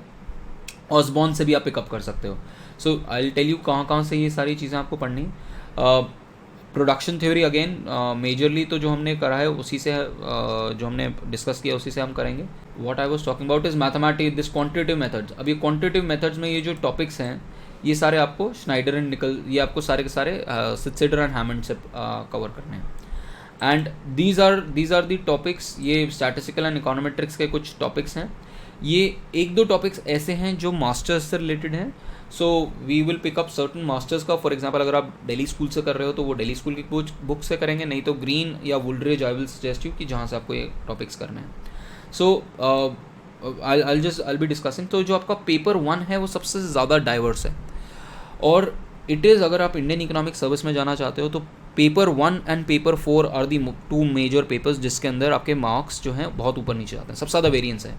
Speaker 1: ऑसबॉर्न से भी आप पिकअप कर सकते हो. सो आई विल टेल यू कहाँ से ये सारी चीज़ें आपको पढ़नी. प्रोडक्शन थ्योरी अगेन मेजरली तो जो हमने करा है उसी से जो हमने डिस्कस किया उसी से हम करेंगे. What I was talking about is mathematics, this quantitative methods. अब ये क्वांटिटेटिव मेथड्स में ये जो टॉपिक्स हैं ये सारे आपको स्नाइडर एंड निकल, ये आपको सारे के सारे सिट्सेडर एंड हैमंड से कवर करने हैं. And these are the topics. ये स्टैटिस्टिकल एंड इकोनोमेट्रिक्स के कुछ टॉपिक्स हैं. ये 1-2 टॉपिक्स ऐसे हैं जो मास्टर्स से रिलेटेड हैं. So we will pick up certain masters का. फॉर एग्जांपल अगर आप दिल्ली स्कूल से कर रहे हो तो वो दिल्ली स्कूल की कुछ बुक से करेंगे, नहीं तो ग्रीन या वुलरेज आई विल सजेस्ट यू कि जहाँ से आपको ये टॉपिक्स करने हैं. सो आई बी डिस्कसिंग. तो जो आपका पेपर 1 है वो सबसे ज़्यादा डाइवर्स है. और इट इज़, अगर आप इंडियन इकोनॉमिक सर्विस में जाना चाहते हो तो paper 1 and paper 4 are the 2 major papers जिसके अंदर आपके मार्क्स जो हैं बहुत ऊपर नीचे आते हैं. सबसे ज़्यादा वेरिएंस है.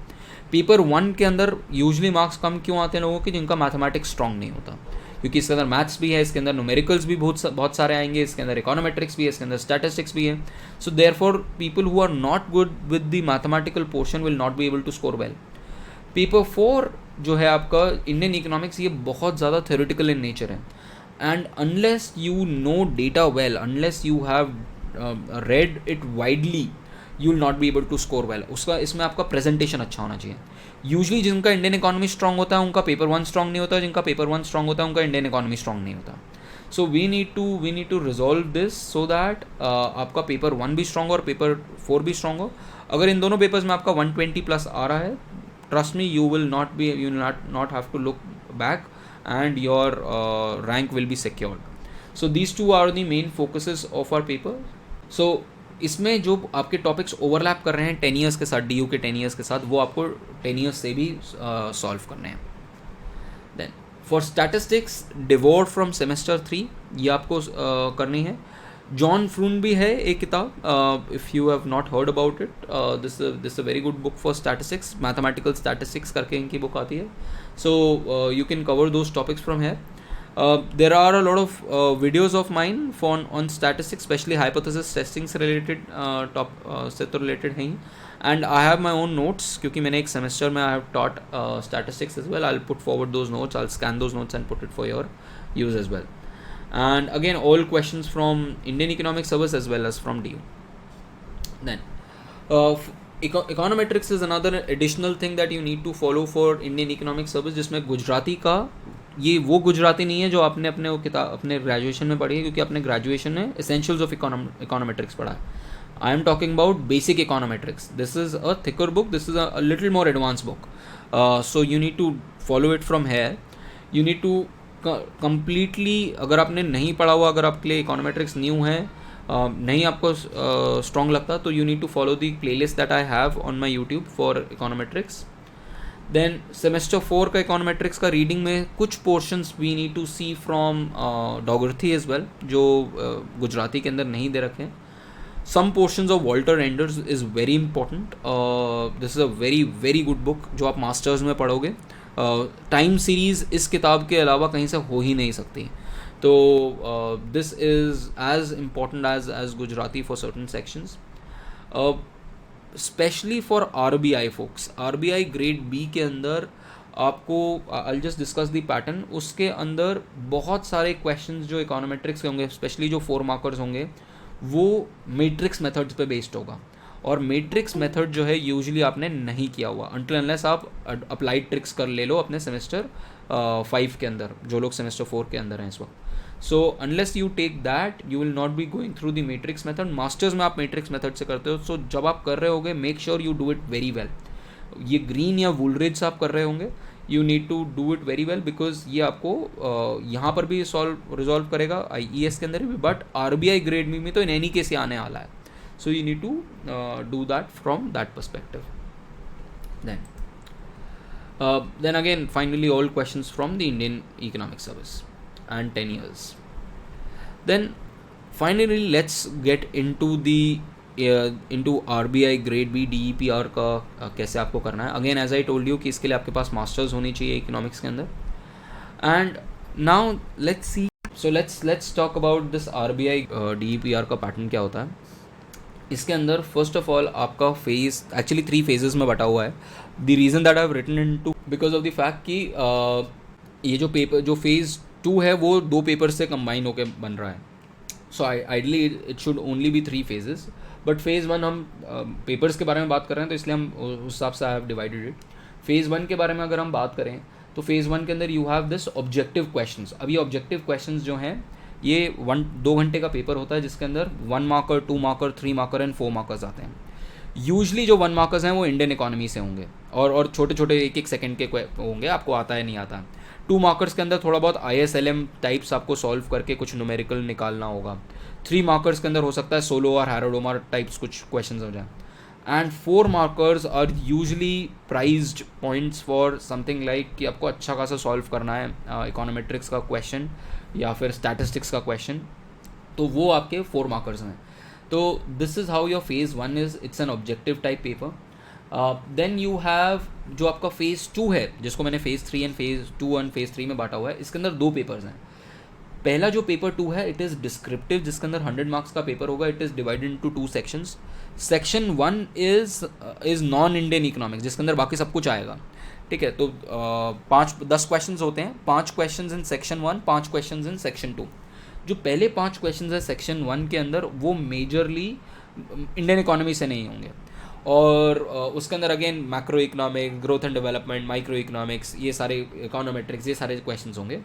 Speaker 1: पेपर 1 के अंदर यूजली मार्क्स कम क्यों आते हैं लोगों के? जिनका मैथमेटिक्स स्ट्रॉन्ग नहीं होता, क्योंकि इसके अंदर मैथ्स भी है, इसके अंदर न्यूमेरिकल्स भी बहुत सारे आएंगे, इसके अंदर इकोनोमेट्रिक्स भी है, इसके अंदर स्टैटिस्टिक्स भी है. So therefore people who are not good with the mathematical portion will not be able to score well. Paper 4 जो है आपका इंडियन इकोनॉमिक्स, ये बहुत ज़्यादा थ्योरेटिकल इन नेचर है. And unless you know data well, unless you have read it widely, you will not be able to score well. उसका इसमें आपका प्रेजेंटेशन अच्छा होना चाहिए. यूजली जिनका इंडियन इकोनॉमी स्ट्रांग होता है उनका पेपर 1 स्ट्रांग नहीं होता, जिनका पेपर 1 स्ट्रांग होता है उनका इंडियन इकोनॉमी स्ट्रांग नहीं होता. So we need to resolve this so that आपका पेपर 1 भी स्ट्रांग हो और पेपर 4 भी स्ट्रांग हो. अगर इन दोनों पेपर्स में आपका 120 प्लस आ रहा है, trust me, you will not have to look back and your rank will be secured. So these two are the main focuses of our paper. So इसमें जो आपके टॉपिक्स ओवरलैप कर रहे हैं 10 ईयर्स के साथ, DU के 10 ईयर्स के साथ, वो आपको 10 ईयर्स से भी सॉल्व करने हैं. Then for statistics, divorced from semester 3, ये आपको करनी है. जॉन फ्रून भी है एक किताब, if you have not heard about it, this a very good book for statistics. Mathematical statistics करके इनकी बुक आती है. सो you can cover those topics from here. There are a lot of videos of mine on statistics, especially hypothesis testing से related से तो related हैं. And I have my own notes क्योंकि मैंने एक semester में I have taught statistics as well. I'll put forward those notes. I'll scan those notes and put it for your use as well. And again, all questions from Indian Economic Service as well as from DU. Then econometrics is another additional thing that you need to follow for Indian Economic Service, जिसमें गुजराती का, ये वो गुजराती नहीं है जो आपने अपने वो किताब अपने ग्रेजुएशन में पढ़ी है, क्योंकि आपने ग्रेजुएशन में एसेंशियल्स ऑफ इकोनोमेट्रिक्स पढ़ा है. I am talking about basic econometrics. This is a thicker book. This is a little more advanced book. So you need to follow it from here. You need to completely, अगर आपने नहीं पढ़ा हुआ, अगर आपके लिए econometrics न्यू है, नहीं आपको स्ट्रॉन्ग लगता, तो you need to follow the playlist that I have on my YouTube for econometrics. Then semester 4 का इकोनोमेट्रिक्स का रीडिंग में कुछ portions we need to see from Dougherty as well, जो गुजराती के अंदर नहीं दे रखे हैं. Some portions of Walter Enders is very important. This is a very very good book जो आप मास्टर्स में पढ़ोगे. टाइम सीरीज़ इस किताब के अलावा कहीं से हो ही नहीं सकती. तो this is as important as Gujarati for certain sections, specially for RBI folks. RBI grade B के अंदर आपको, I just discuss the pattern, उसके अंदर बहुत सारे क्वेश्चंस जो इकोनोमेट्रिक्स के होंगे, स्पेशली जो 4 मार्कर्स होंगे, वो मैट्रिक्स मेथड्स पे बेस्ड होगा. और मैट्रिक्स मेथड जो है यूजुअली आपने नहीं किया हुआ, अनटिल अनलेस आप अप्लाइड ट्रिक्स कर ले लो अपने सेमेस्टर 5 के अंदर, जो लोग सेमेस्टर 4 के अंदर हैं इस वक्त. So unless you take that you will not be going through the matrix method. Masters में आप मैट्रिक्स मेथड से करते हो, सो जब आप कर रहे होगे make sure you do it very well. ये ग्रीन या वुलरिज आप कर रहे होंगे, you need to do it very well, because ये आपको यहाँ पर भी रिजॉल्व करेगा IES के अंदर भी, बट RBI ग्रेड में तो इन एनी केस आने वाला है. So you need to do that from that perspective. Then again, finally, all questions from the Indian Economic Service and 10 years. Then finally, let's get into the into RBI Grade B DEPR का कैसे आपको करना है. Again, as I told you कि इसके लिए आपके पास masters होनी चाहिए इकोनॉमिक्स के अंदर. And now let's see. So let's talk about this RBI DEPR का पैटर्न क्या होता है. इसके अंदर फर्स्ट ऑफ ऑल आपका फेज एक्चुअली 3 फेजेस में बटा हुआ है. The reason that I have written in two because of the fact कि ये जो पेपर जो फेज़ 2 है वो 2 पेपर से कंबाइन होकर बन रहा है. So ideally it should only be 3 phases, but phase 1 हम पेपर्स के बारे में बात कर रहे हैं, तो इसलिए हम उस हिसाब से I have divided it. Phase 1 के बारे में अगर हम बात करें तो फेज़ 1 के अंदर you have this objective questions. अब ये ऑब्जेक्टिव क्वेश्चंस जो हैं ये 2 घंटे का पेपर होता है, जिसके अंदर 1 marker 2 marker 3 marker and 4 markers आते हैं. यूजली जो 1 मार्कर्स हैं वो इंडियन इकोनॉमी से होंगे, और छोटे छोटे 1-1 सेकंड के होंगे, आपको आता है नहीं आता. 2 मार्कर्स के अंदर थोड़ा बहुत ISLM टाइप्स आपको सॉल्व करके कुछ न्यूमेरिकल निकालना होगा. 3 मार्कर्स के अंदर हो सकता है सोलो और हैरोडोमार टाइप्स कुछ क्वेश्चन हो जाए. And 4 markers are usually prized points for something like कि आपको अच्छा खासा सॉल्व करना है इकोनोमेट्रिक्स का क्वेश्चन या फिर स्टैटिस्टिक्स का क्वेश्चन, तो वो आपके 4 मार्कर्स हैं. तो this is how your phase 1 is. It's an objective type paper. Then you have जो आपका फेज़ 2 है, जिसको मैंने phase 3 and phase 2 and phase 3 में बांटा हुआ है. इसके अंदर 2 पेपर्स हैं. पहला जो पेपर 2 है इट इज़ डिस्क्रिप्टिव, जिसके अंदर 100 मार्क्स का पेपर होगा. It is divided into 2 sections. Section 1 is non Indian economics, जिसके अंदर बाकी सब कुछ आएगा. ठीक है, तो 10 क्वेश्चंस होते हैं. 5 questions in section 1, 5 questions in section 2. जो पहले 5 क्वेश्चंस है सेक्शन 1 के अंदर वो मेजरली इंडियन इकोनॉमी से नहीं होंगे, और उसके अंदर again macro economics, growth and development, micro economics, ये सारे इकोनोमेट्रिक्स, ये सारे क्वेश्चंस होंगे.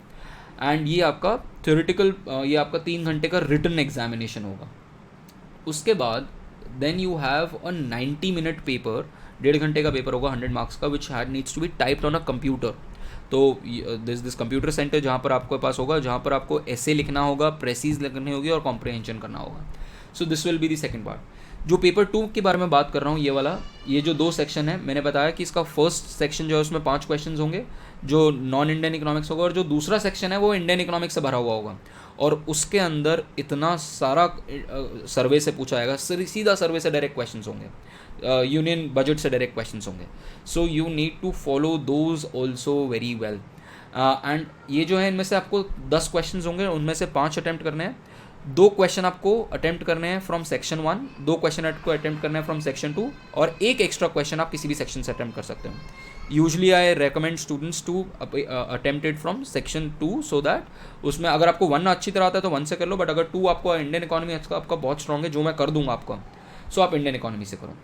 Speaker 1: एंड ये आपका थ्योरेटिकल, ये आपका 3 घंटे का रिटन एग्जामिनेशन होगा. उसके बाद then you have a 90-minute paper, 1.5 घंटे का पेपर होगा 100 मार्क्स का, which had needs to be typed on a computer. तो दिस कंप्यूटर सेंटर जहाँ पर आपके पास होगा, जहाँ पर आपको ऐसे लिखना होगा, प्रेसीज लिखनी होगी और कॉम्प्रहेंशन करना होगा. So this will be the second part. जो पेपर 2 के बारे में बात कर रहा हूँ, ये वाला, ये जो 2 सेक्शन है, मैंने बताया कि इसका फर्स्ट सेक्शन जो है उसमें 5 क्वेश्चंस होंगे जो नॉन इंडियन इकोनॉमिक्स होगा, और जो दूसरा सेक्शन है वो इंडियन इकोनॉमिक्स से भरा हुआ होगा. और उसके अंदर इतना सारा सर्वे से पूछा जाएगा, सीधा सर्वे से डायरेक्ट क्वेश्चंस होंगे, यूनियन बजट से डायरेक्ट क्वेश्चंस होंगे. So you need to follow those also very well. And ये जो है इनमें से आपको 10 क्वेश्चंस होंगे, उनमें से 5 अटैम्प्ट करने हैं. 2 क्वेश्चन आपको अटैम्प्ट करने हैं फ्रॉम सेक्शन 1, 2 क्वेश्चन आपको अटैम्प्ट करने हैं फ्रॉम सेक्शन 2, और 1 एक्स्ट्रा क्वेश्चन आप किसी भी सेक्शन से अटैम्प्ट कर सकते हो. Usually I recommend students to attempt it from section 2, सो दैट उसमें अगर आपको 1 अच्छी तरह आता है तो 1 से कर लो, बट अगर 2 आपको इंडियन इकोनॉमी आपका बहुत स्ट्रॉन्ग है, जो मैं कर दूंगा आपको, सो आप इंडियन इकोनॉमी से करो.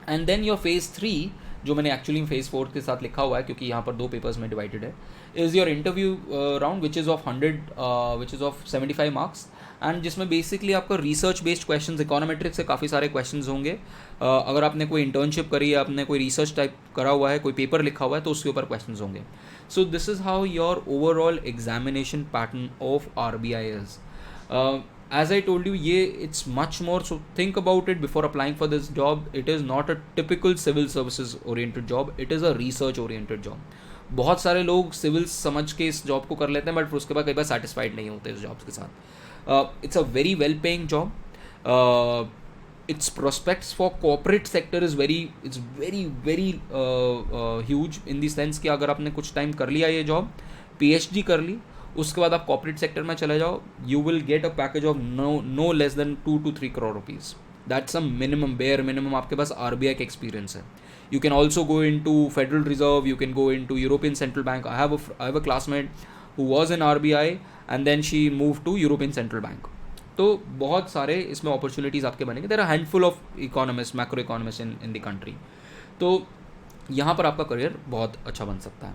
Speaker 1: एंड देन योर फेज़ 3, जो मैंने एक्चुअली फेज़ 4 के साथ लिखा हुआ है क्योंकि यहाँ पर 2 पेपर्स में डिवाइडेड है, is your interview round which is of 75 marks, and जिसमें बेसिकली आपका रिसर्च बेस्ड क्वेश्चंस, इकोनोमेट्रिक्स से काफ़ी सारे क्वेश्चंस होंगे. अगर आपने कोई इंटर्नशिप करी है, आपने कोई रिसर्च टाइप करा हुआ है, कोई पेपर लिखा हुआ है, तो उसके ऊपर क्वेश्चंस होंगे. सो this is how your overall examination pattern of RBI is. As I told you, ये it's much more, so think about it before applying for this job. It is not a typical civil services oriented job, it is a research oriented job. बहुत सारे लोग civil समझ के इस job को कर लेते हैं, बट उसके बाद कई बार सेटिस्फाइड नहीं होते इस जॉब के साथ. It's a very well paying job. its prospects for corporate sector is very huge in the sense कि अगर आपने कुछ टाइम कर लिया ये जॉब, PhD कर ली, उसके बाद आप कॉर्पोरेट सेक्टर में चले जाओ, you will get a package of no less than 2 to 3 crore rupees. That's a minimum, bare minimum. आपके पास RBI का एक्सपीरियंस है. You can also go into Federal Reserve, you can go into European Central Bank. I have a classmate who was in RBI and then she moved to European Central Bank. तो बहुत सारे इसमें opportunities आपके बनेंगे. There are handful of economist, macro economist in the country. तो यहाँ पर आपका करियर बहुत अच्छा बन सकता है.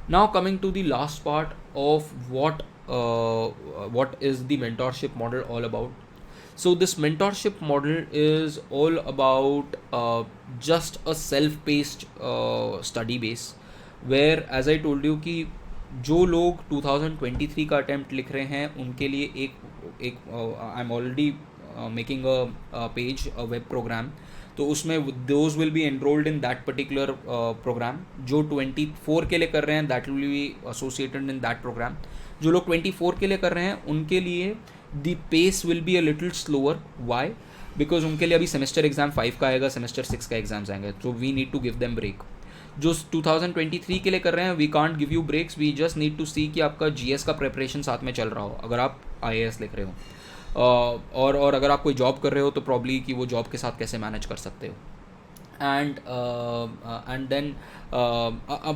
Speaker 1: Now coming to the last part of what is the mentorship model all about. So this mentorship model is all about just a self-paced study base, where as I told you कि जो लोग 2023 का attempt लिख रहे हैं उनके लिए एक I am already making a page, a web program. तो उसमें those will be enrolled in that particular program. जो 24 के लिए कर रहे हैं that will be associated in that program. जो लोग 24 के लिए कर रहे हैं उनके लिए the pace will be a little slower. Why? Because उनके लिए अभी सेमेस्टर एग्जाम 5 का आएगा, सेमेस्टर 6 का एग्जाम्स आएंगे, तो we need to give them break. जो 2023 के लिए कर रहे हैं, we can't give you breaks, we just need to see कि आपका GS का प्रिपरेशन साथ में चल रहा हो अगर आप IAS लिख रहे हो. और अगर आप कोई जॉब कर रहे हो तो प्रॉब्ली कि वो जॉब के साथ कैसे मैनेज कर सकते हो. And then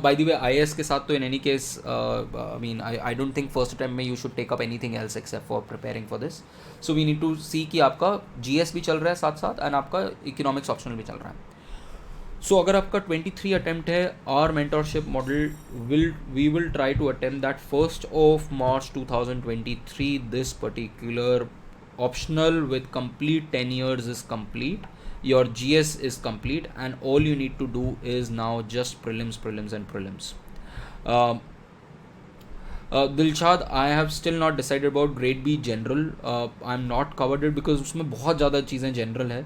Speaker 1: by the way IAS के साथ तो in any case I don't think first attempt में you should take up anything else except for preparing for this. So we need to see कि आपका GS भी चल रहा है साथ साथ एंड आपका इकोनॉमिक्स ऑप्शनल भी चल रहा है. सो अगर आपका 23 अटैम्प्ट है, our mentorship model we will try to attempt that 1st of March 2023. This particular optional with complete 10 years is complete. Your GS is complete and all you need to do is now just prelims and prelims. Dilshad, I have still not decided about grade B general. I'm not covered it because उसमें बहुत ज़्यादा चीज़ें general है.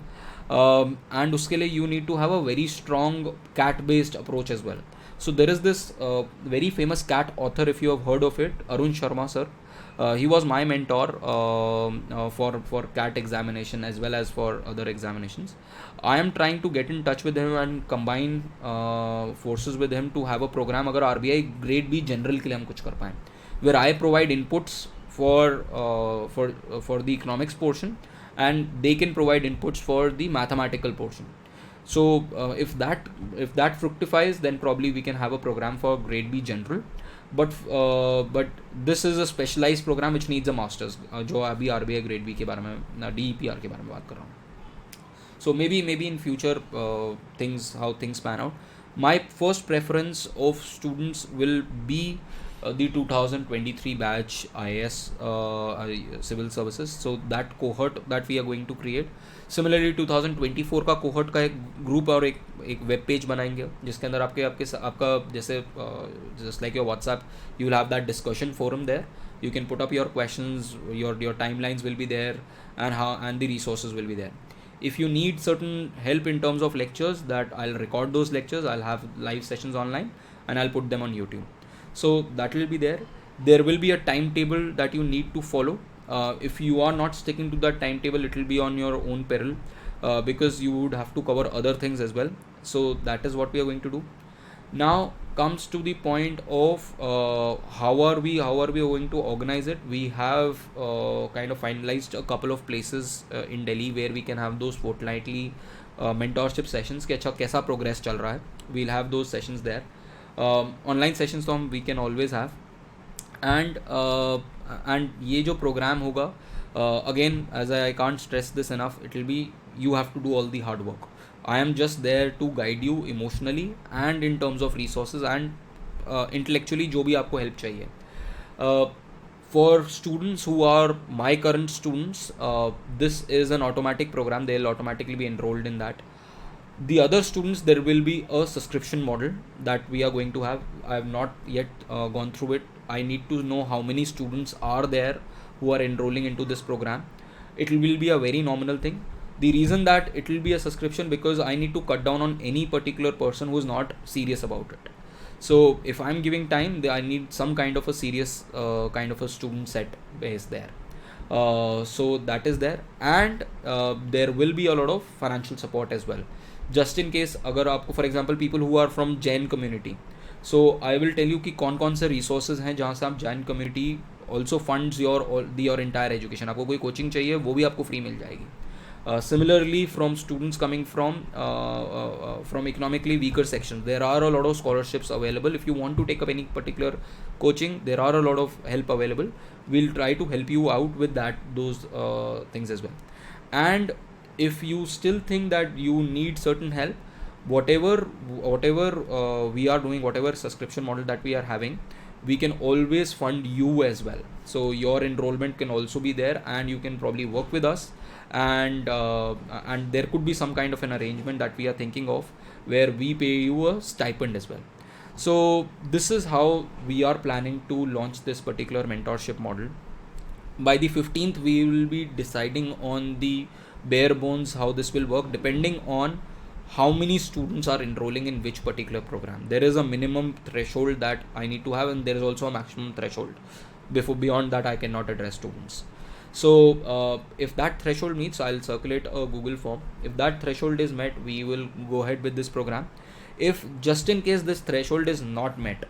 Speaker 1: And उसके लिए you need to have a very strong CAT based approach as well. So there is this very famous CAT author, if you have heard of it, Arun Sharma sir. He was my mentor for CAT examination as well as for other examinations. I am trying to get in touch with him and combine forces with him to have a program अगर RBI grade B general के लिए हम कुछ कर पाएँ, where I provide inputs for the economics portion and they can provide inputs for the mathematical portion. So if that fructifies, then probably we can have a program for grade B general. But this is a specialized program which needs a master's, जो अभी RBI grade B के बारे में, DEPR के बारे में बात कर रहा हूँ. So maybe in future how things pan out. My first preference of students will be the 2023 batch IAS civil services. So that cohort that we are going to create. Similarly 2024 का cohort का एक group और एक web page बनाएंगे जिसके अंदर आपका जैसे just like your WhatsApp, you will have that discussion forum there. You can put up your questions, your timelines will be there and the resources will be there. If you need certain help in terms of lectures, that I'll record those lectures, I'll have live sessions online and I'll put them on YouTube. So that will be there. There will be a timetable that you need to follow. If you are not sticking to that timetable, it will be on your own peril because you would have to cover other things as well. So that is what we are going to do. Now comes to the point of how are we going to organize it. We have kind of finalized a couple of places in Delhi where we can have those fortnightly mentorship sessions कि अच्छा कैसा progress चल रहा है. We'll have those sessions there. Online sessions तो हम we can always have. And ये जो प्रोग्राम होगा Again, as I can't stress this enough, it will be, you have to do all the hard work. I am just there to guide you emotionally and in terms of resources and intellectually, जो भी आपको help चाहिए. uh, for students who are my current students, this is an automatic program, they'll automatically be enrolled in that. The other students, there will be a subscription model that we are going to have. I have not yet gone through it. I need to know how many students are there who are enrolling into this program. It will be a very nominal thing. The reason that it will be a subscription, because I need to cut down on any particular person who is not serious about it. So if I'm giving time, I need some kind of a serious kind of a student set base there. So that is there, and there will be a lot of financial support as well. Just in case अगर आपको, for example, people who are from Jain community, so I will tell you कि कौन कौन से resources हैं जहाँ से आप Jain community also funds your entire education. आपको कोई coaching चाहिए वो भी आपको free मिल जाएगी. Similarly, from students coming from economically weaker sections, there are a lot of scholarships available. If you want to take up any particular coaching, there are a lot of help available. We'll try to help you out with those things as well. And if you still think that you need certain help, whatever we are doing, whatever subscription model that we are having, we can always fund you as well. So your enrollment can also be there, and you can probably work with us, and there could be some kind of an arrangement that we are thinking of where we pay you a stipend as well. So this is how we are planning to launch this particular mentorship model. By the 15th, we will be deciding on the bare bones how this will work, depending on how many students are enrolling in which particular program. There is a minimum threshold that I need to have, and there is also a maximum threshold. Beyond that, I cannot address students. So if that threshold meets, I'll circulate a Google form. If that threshold is met, we will go ahead with this program. If just in case this threshold is not met,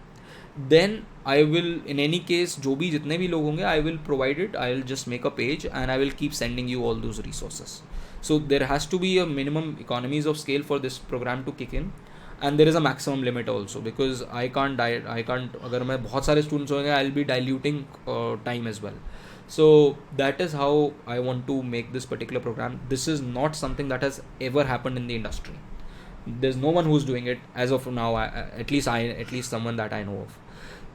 Speaker 1: then I will, in any case, जो भी जितने भी लोग होंगे, I will provide it. I will just make a page and I will keep sending you all those resources. So there has to be a minimum economies of scale for this program to kick in, and there is a maximum limit also, because I can't अगर मैं बहुत सारे students होंगे, I'll be diluting time as well. So that is how I want to make this particular program. This is not something that has ever happened in the industry. There's no one who's doing it as of now, at least someone that I know of.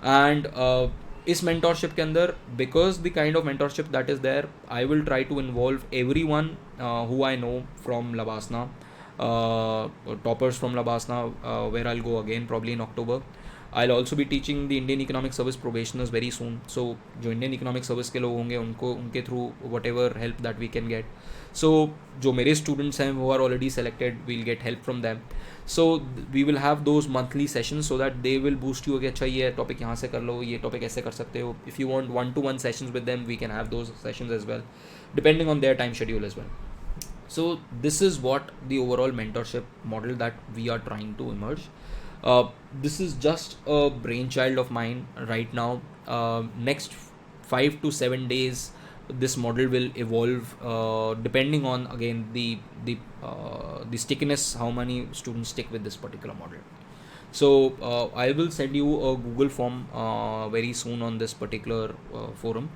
Speaker 1: And इस mentorship के अंदर, because the kind of mentorship that is there, I will try to involve everyone who I know from Labasna, toppers from Labasna, where I'll go again probably in October. I'll also be teaching the Indian Economic Service probationers very soon. So जो Indian Economic Service के लोग होंगे, उनके through whatever help that we can get. So जो मेरे students हैं who are already selected, we'll get help from them. So we will have those monthly sessions so that they will boost you कि अच्छा ये topic यहाँ से कर लो, ये topic ऐसे कर सकते हो. If you want one-to-one sessions with them, we can have those sessions as well, depending on their time schedule as well. So this is what the overall mentorship model that we are trying to emerge. This is just a brainchild of mine right now. Next 5 to 7 days, this model will evolve depending on again the stickiness, how many students stick with this particular model. So I will send you a Google form very soon on this particular forum,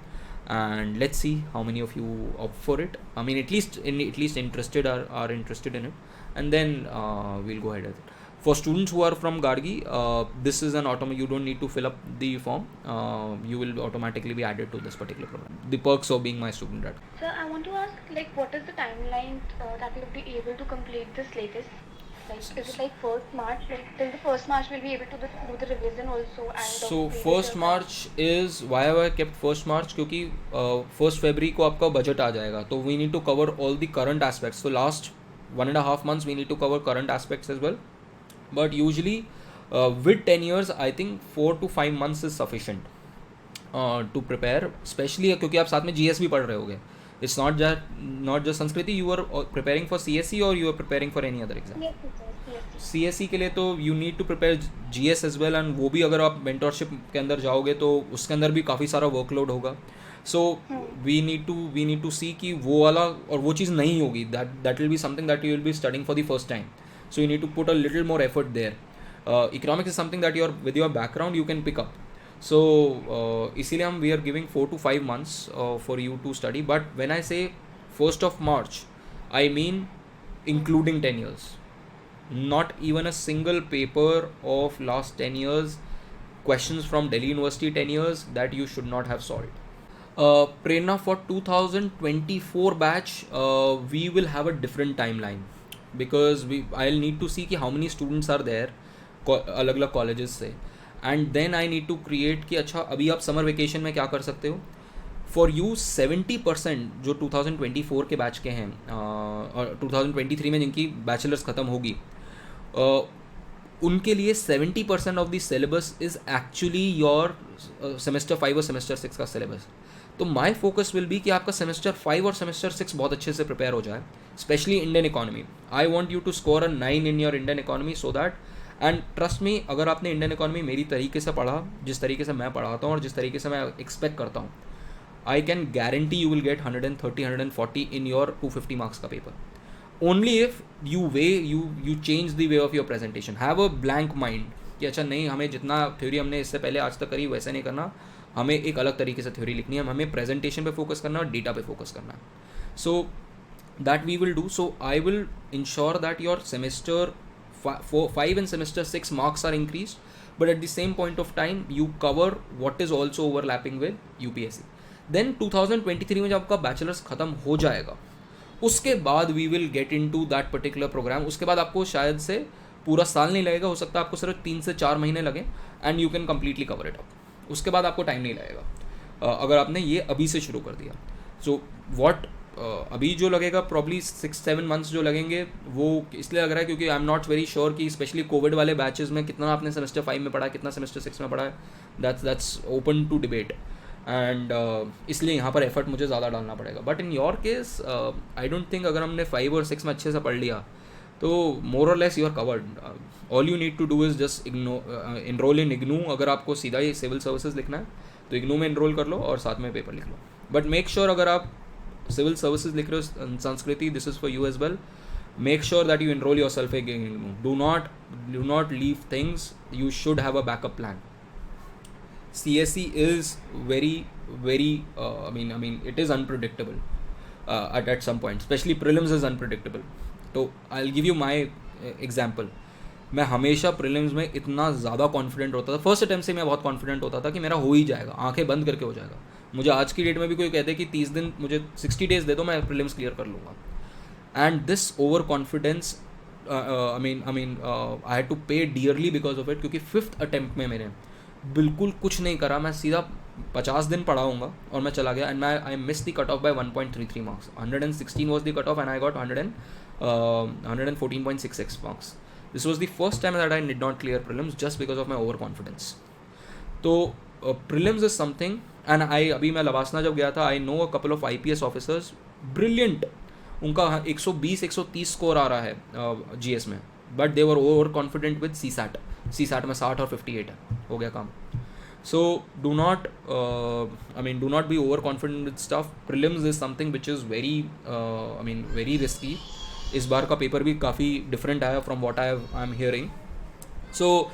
Speaker 1: and let's see how many of you opt for it. I mean, at least interested are interested in it, and then we'll go ahead with it. For students who are from Gargi, this is an you don't need to fill up the form. You will automatically be added to this particular program. The perks of being my student.
Speaker 2: Sir, I want to ask, like, what is the timeline that we'll be able to complete this latest? Like, is it like 1st March? Like, till the 1st March we'll be able to do the revision also? And
Speaker 1: so 1st March is, why have I kept 1st March? क्योंकि 1st February को आपका budget आ जाएगा, तो we need to cover all the current aspects. So last 1.5 months we need to cover current aspects as well. But usually with 10 years, I think 4 to 5 months is sufficient to prepare, especially क्योंकि आप साथ में GS भी पढ़ रहे होगे. It's not just Sanskriti. You are preparing for CSE or you are preparing for any other exam?
Speaker 2: yes, yes.
Speaker 1: CSE के लिए तो you need to prepare GS as well, and वो भी अगर आप mentorship के अंदर जाओगे तो उसके अंदर भी काफ़ी सारा workload होगा. So we need to see कि वो वाला और वो चीज़ नहीं होगी. That will be something that you will be studying for the first time. So you need to put a little more effort there. Economics is something that with your background you can pick up. So इसीलिए हम we are giving 4 to 5 months for you to study. But when I say 1st of March, I mean including 10 years. Not even a single paper of last 10 years, questions from Delhi University 10 years that you should not have solved. Prerna, for 2024 batch, we will have a different timeline because I'll need to see कि how many students are there अलग अलग colleges से, and then I need to create कि अच्छा अभी आप summer vacation में क्या कर सकते हो. For you 70% जो 2024 के बैच के हैं और 2023 में जिनकी बैचलर्स ख़त्म होगी, उनके लिए 70% of the syllabus is actually your semester 5 और सेमेस्टर 6 का सिलेबस. तो माई फोकस विल बी कि आपका सेमेस्टर 5 और सेमेस्टर 6 बहुत अच्छे से प्रिपेयर हो जाए, specially Indian economy. I want you to score a 9 in your Indian economy so that, and trust me, अगर आपने इंडियन इकोनॉमी मेरी तरीके से पढ़ा, जिस तरीके से मैं पढ़ाता हूँ और जिस तरीके से मैं एक्सपेक्ट करता हूँ, I can guarantee you will get 130, 140 in your 250 marks का paper. Only if you change the way of your presentation. Have a blank mind कि अच्छा नहीं, हमें जितना थ्योरी हमने इससे पहले आज तक करी वैसे नहीं करना, हमें एक अलग तरीके से थ्योरी लिखनी है, हमें प्रेजेंटेशन पे फोकस करना है और डेटा पे फोकस करना है. So that we will do. So I will ensure that your semester 5 and semester 6 marks are increased, but at the same point of time you cover what is also overlapping with UPSC. Then 2023 में जब आपका bachelors ख़त्म हो जाएगा, उसके बाद we will get into that particular program. उसके बाद आपको शायद से पूरा साल नहीं लगेगा, हो सकता है आपको सिर्फ 3 से 4 महीने लगे, and you can completely cover it up. उसके बाद आपको टाइम नहीं लगेगा अगर आपने ये अभी से शुरू कर दिया. सो वॉट अभी जो लगेगा प्रॉब्ली 6-7 मंथ्स जो लगेंगे, वो इसलिए लग रहा है क्योंकि आई एम नॉट वेरी श्योर कि स्पेशली कोविड वाले बैचेस में कितना आपने सेमेस्टर 5 में पढ़ा है, कितना सेमेस्टर 6 में पढ़ा है. That's open to debate, and इसलिए यहाँ पर एफर्ट मुझे ज़्यादा डालना पड़ेगा. But in your case I don't think अगर हमने 5 और 6 में अच्छे से पढ़ लिया तो मोर और less you are covered. All you need to do is just enroll in IGNOU. अगर आपको सीधा ही सिविल सर्विसेज लिखना है तो इग्नू में इनरोल कर लो और साथ में पेपर लिख लो. बट मेक श्योर अगर आप सिविल सर्विसेज लिख रहे हो Sanskriti, this is for you as well. Make sure that you enrol yourself in IGNOU. Do not leave things. You should have a backup plan. CSE is very I mean it is unpredictable at some point, especially prelims is unpredictable. तो I'll give you my example. मैं हमेशा prelims में इतना ज़्यादा confident होता था, first attempt से मैं बहुत कॉन्फिडेंट होता था कि मेरा हो ही जाएगा, आंखें बंद करके हो जाएगा. मुझे आज की डेट में भी कोई कहते कि 30 दिन, मुझे 60 डेज दे दो, मैं प्रीलिम्स क्लियर कर लूँगा. And this over confidence I had to pay dearly because of it, क्योंकि 5th अटैम्प्ट में मैंने बिल्कुल कुछ नहीं करा. मैं सीधा 50 दिन पढ़ाऊँगा और मैं चला गया, and I miss the cut off by 1.33 marks. 116 was the cut off and I got 114.66 marks. This was the first time that I did not clear prelims just because of my over confidence. तो prelims is something, and अभी मैं लवासना जब गया था, I know a couple of IPS officers, brilliant, उनका 120-130 score आ रहा है GS में, but they were over confident with CSAT में 60 और 58 है, हो गया काम. So do not be over confident with stuff. Prelims is something which is very risky. इस बार का पेपर भी काफ़ी डिफरेंट आया from what I am hearing. So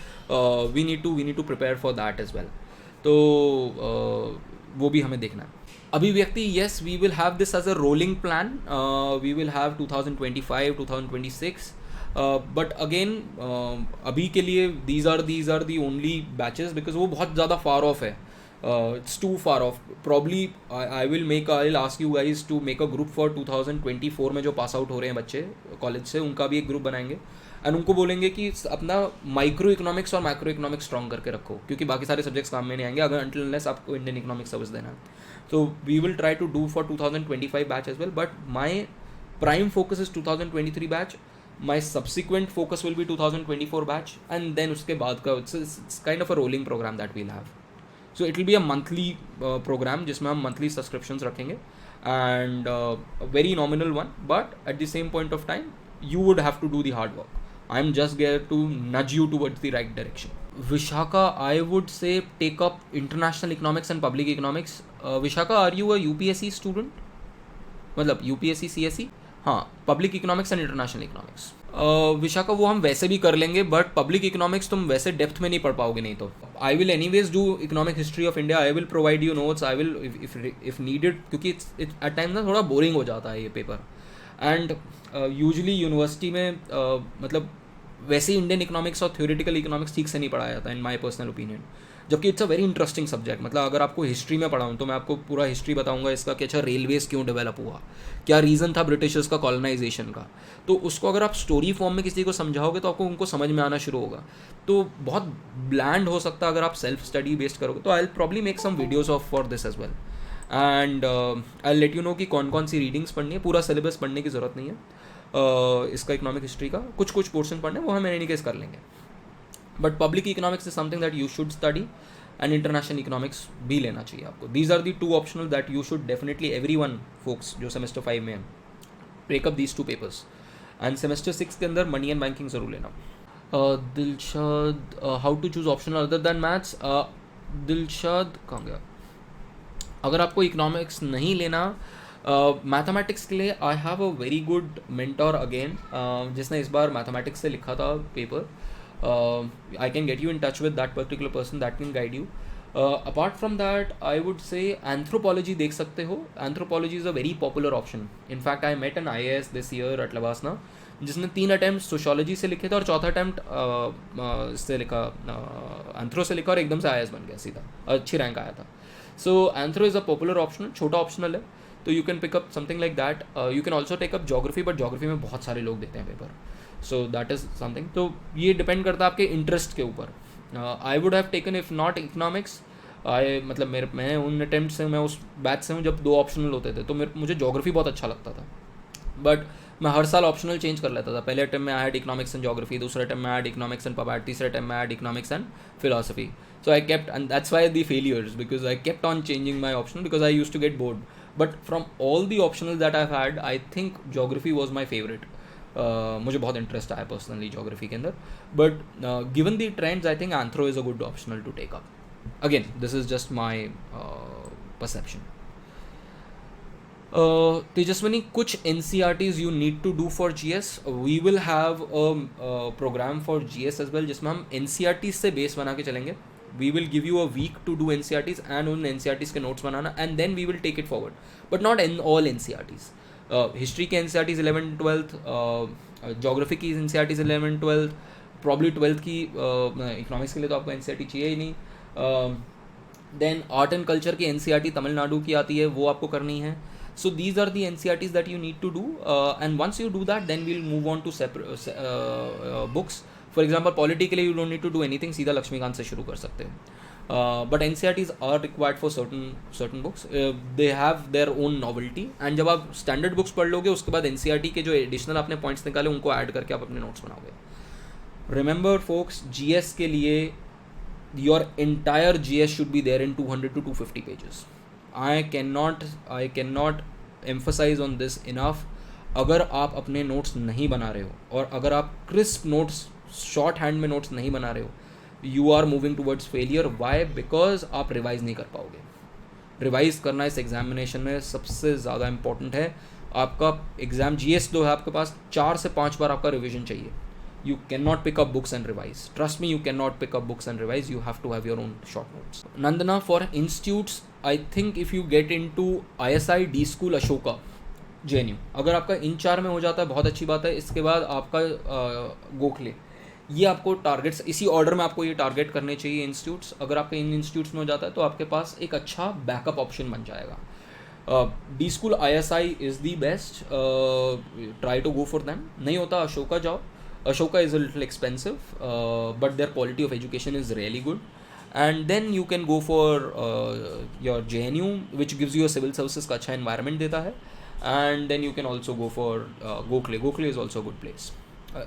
Speaker 1: we need to prepare for that as well. तो वो भी हमें देखना है. अभिव्यक्ति, yes, we will have this as a rolling plan. We will have 2025, 2026. But again, अभी के लिए these are the only batches because वो बहुत ज़्यादा far off है. It's too far off. Probably I'll ask you guys to make a group for 2024 में जो pass out हो रहे हैं बच्चे कॉलेज से, उनका भी एक ग्रुप बनाएंगे एंड उनको बोलेंगे कि अपना माइक्रो इकोनॉमिक्स और मैक्रो इकोनॉमिक्स स्ट्रॉन्ग करके रखो, क्योंकि बाकी सारे सब्जेक्ट्स काम में नहीं आएंगे अगर until unless आपको इंडियन इकोनॉमिक्स सर्विस देना है. So we will try to do for 2025 batch as well, but my prime focus is 2023 batch. My subsequent focus will be 2024 batch, and then उसके बाद का it's kind of a rolling program that we'll have. So it will be a monthly program जिसमें हम monthly subscriptions रखेंगे, and a very nominal one, but at the same point of time you would have to do the hard work. I'm just there to nudge you towards the right direction. Vishaka, I would say take up international economics and public economics. Vishaka, are you a UPSC student? मतलब UPSC CSE? हाँ, public economics and international economics. Vishakha वो हम वैसे भी कर लेंगे, but public economics तुम वैसे डेप्थ में नहीं पढ़ पाओगे नहीं तो। I will anyways do economic history of India, I will provide you notes, I will if needed, क्योंकि एट टाइम ना थोड़ा बोरिंग हो जाता है ये पेपर। एंड यूजुअली यूनिवर्सिटी में मतलब वैसे ही इंडियन इकोनॉमिक्स और थ्योरेटिकल इकोनॉमिक्स ठीक से नहीं पढ़ाया जाता इन माई पर्सनल ओपिनियन, जबकि it's a very interesting subject. मतलब अगर आपको हिस्ट्री में पढ़ाऊँ तो मैं आपको पूरा हिस्ट्री बताऊंगा इसका कि अच्छा रेलवेज़ क्यों डेवलप हुआ, क्या रीज़न था ब्रिटिशर्स का कॉलोनाइजेशन का। तो उसको अगर आप स्टोरी फॉर्म में किसी को समझाओगे तो आपको उनको समझ में आना शुरू होगा। तो बहुत ब्लैंड हो सकता है अगर आप सेल्फ स्टडी बेस्ड करोगे। तो I probably make some videos of for this as well, and I let you know कि कौन कौन सी रीडिंग्स पढ़नी है। पूरा सिलेबस पढ़ने की ज़रूरत नहीं है इसका इकोनॉमिक हिस्ट्री का, कुछ कुछ पोर्शन पढ़ने वो हम एनी केस कर लेंगे। But public economics is something that you should study, and international economics भी लेना चाहिए आपको। These are the two optional that you should definitely everyone folks जो सेमेस्टर 5 में है, break up these 2 papers. And semester 6 के अंदर मनी एंड बैंकिंग ज़रूर लेना। Dilshad, how to choose optional other than maths. Dilshad कहाँ गया? अगर आपको इकोनॉमिक्स नहीं लेना, मैथमेटिक्स के लिए आई have a very good mentor again, जिसने इस बार मैथमेटिक्स से लिखा था paper. I can get you in touch with that particular person that can guide you. Apart from that, I would say anthropology देख सकते हो। Anthropology is a very popular option. In fact, I met an IAS this year at Lavasna जिसने 3 attempt sociology से लिखे थे और चौथा attempt से लिखा एंथ्रो से लिखा और एकदम से IAS बन गया सीधा, अच्छी रैंक आया था। So anthro is a popular option, छोटा ऑप्शनल है, तो you can pick up something like that. You can also take up geography, but geography में बहुत सारे लोग देते हैं paper, so that is something. तो ये डिपेंड करता है आपके इंटरेस्ट के ऊपर। I would have taken if not economics, मतलब मैं उन अटैम्प्ट से, मैं उस बैच से हूँ जब 2 ऑप्शनल होते थे, तो मुझे जोग्राफी बहुत अच्छा लगता था, बट मैं हर साल ऑप्शनल चेंज कर लेता था। पहले अटैम्प्ट में I had economics and geography, दूसरे अटैम्प्ट में आई हैड इकोनॉमिक्स एंड पबाट, तीसरे अटैम्प्ट में I had economics and philosophy. So I kept, and that's why the failures, because I kept on changing my optional because I used to get bored. But from all the optionals that I've had, I think geography was my favorite. मुझे बहुत interest आया personally geography के अंदर, but given the trends I think anthro is a good optional to take up. Again this is just my perception. Tejaswini, कुछ NCERTs you need to do for GS. We will have a program for GS as well जिसमें हम NCERTs से base बना के चलेंगे. We will give you a week to do NCERTs and उन NCERTs के notes banana, and then we will take it forward. But not in all NCERTs. History के NCERTs 11th 12th, Geography की NCERTs 11th 12th, probably 12th की Economics के लिए तो आपको NCERT चाहिए ही नहीं. Then Art and Culture की NCERT तमिलनाडु की आती है, वो आपको करनी है. So these are the NCERTs that you need to do, and once you do that, then we'll move on to separate books. For example, polity के लिए you don't need to do anything, सीधा लक्ष्मीकांत से शुरू कर सकते हैं. But NCERTs are required for certain books. They have their own novelty. And जब आप standard books पढ़ लोगे, उसके बाद NCERT के जो additional आपने points निकाले, उनको add करके आप अपने notes बनाओगे. Remember, folks, GS के लिए your entire GS should be there in 200 to 250 pages. I cannot emphasize on this enough. अगर आप अपने नोट्स नहीं बना रहे हो और अगर आप क्रिस्प नोट्स, शॉर्ट हैंड में नोट्स नहीं बना रहे हो, you are moving towards failure. Why? Because आप रिवाइज नहीं कर पाओगे. रिवाइज करना इस एग्जामिनेशन में सबसे ज़्यादा इंपॉर्टेंट है. आपका एग्जाम GS जो है आपके पास 4 से 5 बार आपका रिविजन चाहिए. You cannot pick up books and revise. Trust me, you cannot pick up books and revise. You have to have your own short notes. Nandana, for institutes, I think if you get into ISI, D School, Ashoka, JNU, अगर आपका इन 4 में हो जाता है बहुत अच्छी बात है. इसके बाद आपका गोखले, ये आपको टारगेट्स इसी ऑर्डर में आपको ये टारगेट करने चाहिए इंस्टीट्यूट्स. अगर आपका इन इंस्टीट्यूट्स में हो जाता है तो आपके पास एक अच्छा बैकअप ऑप्शन बन जाएगा. D School, ISI is the best. Try to go for them. नहीं होता अशोका जाओ. Ashoka is a little expensive, but their quality of education is really good. And then you can go for your JNU, which gives you a civil services का अच्छा environment देता है. And then you can also go for Gokhale. Gokhale is also a good place.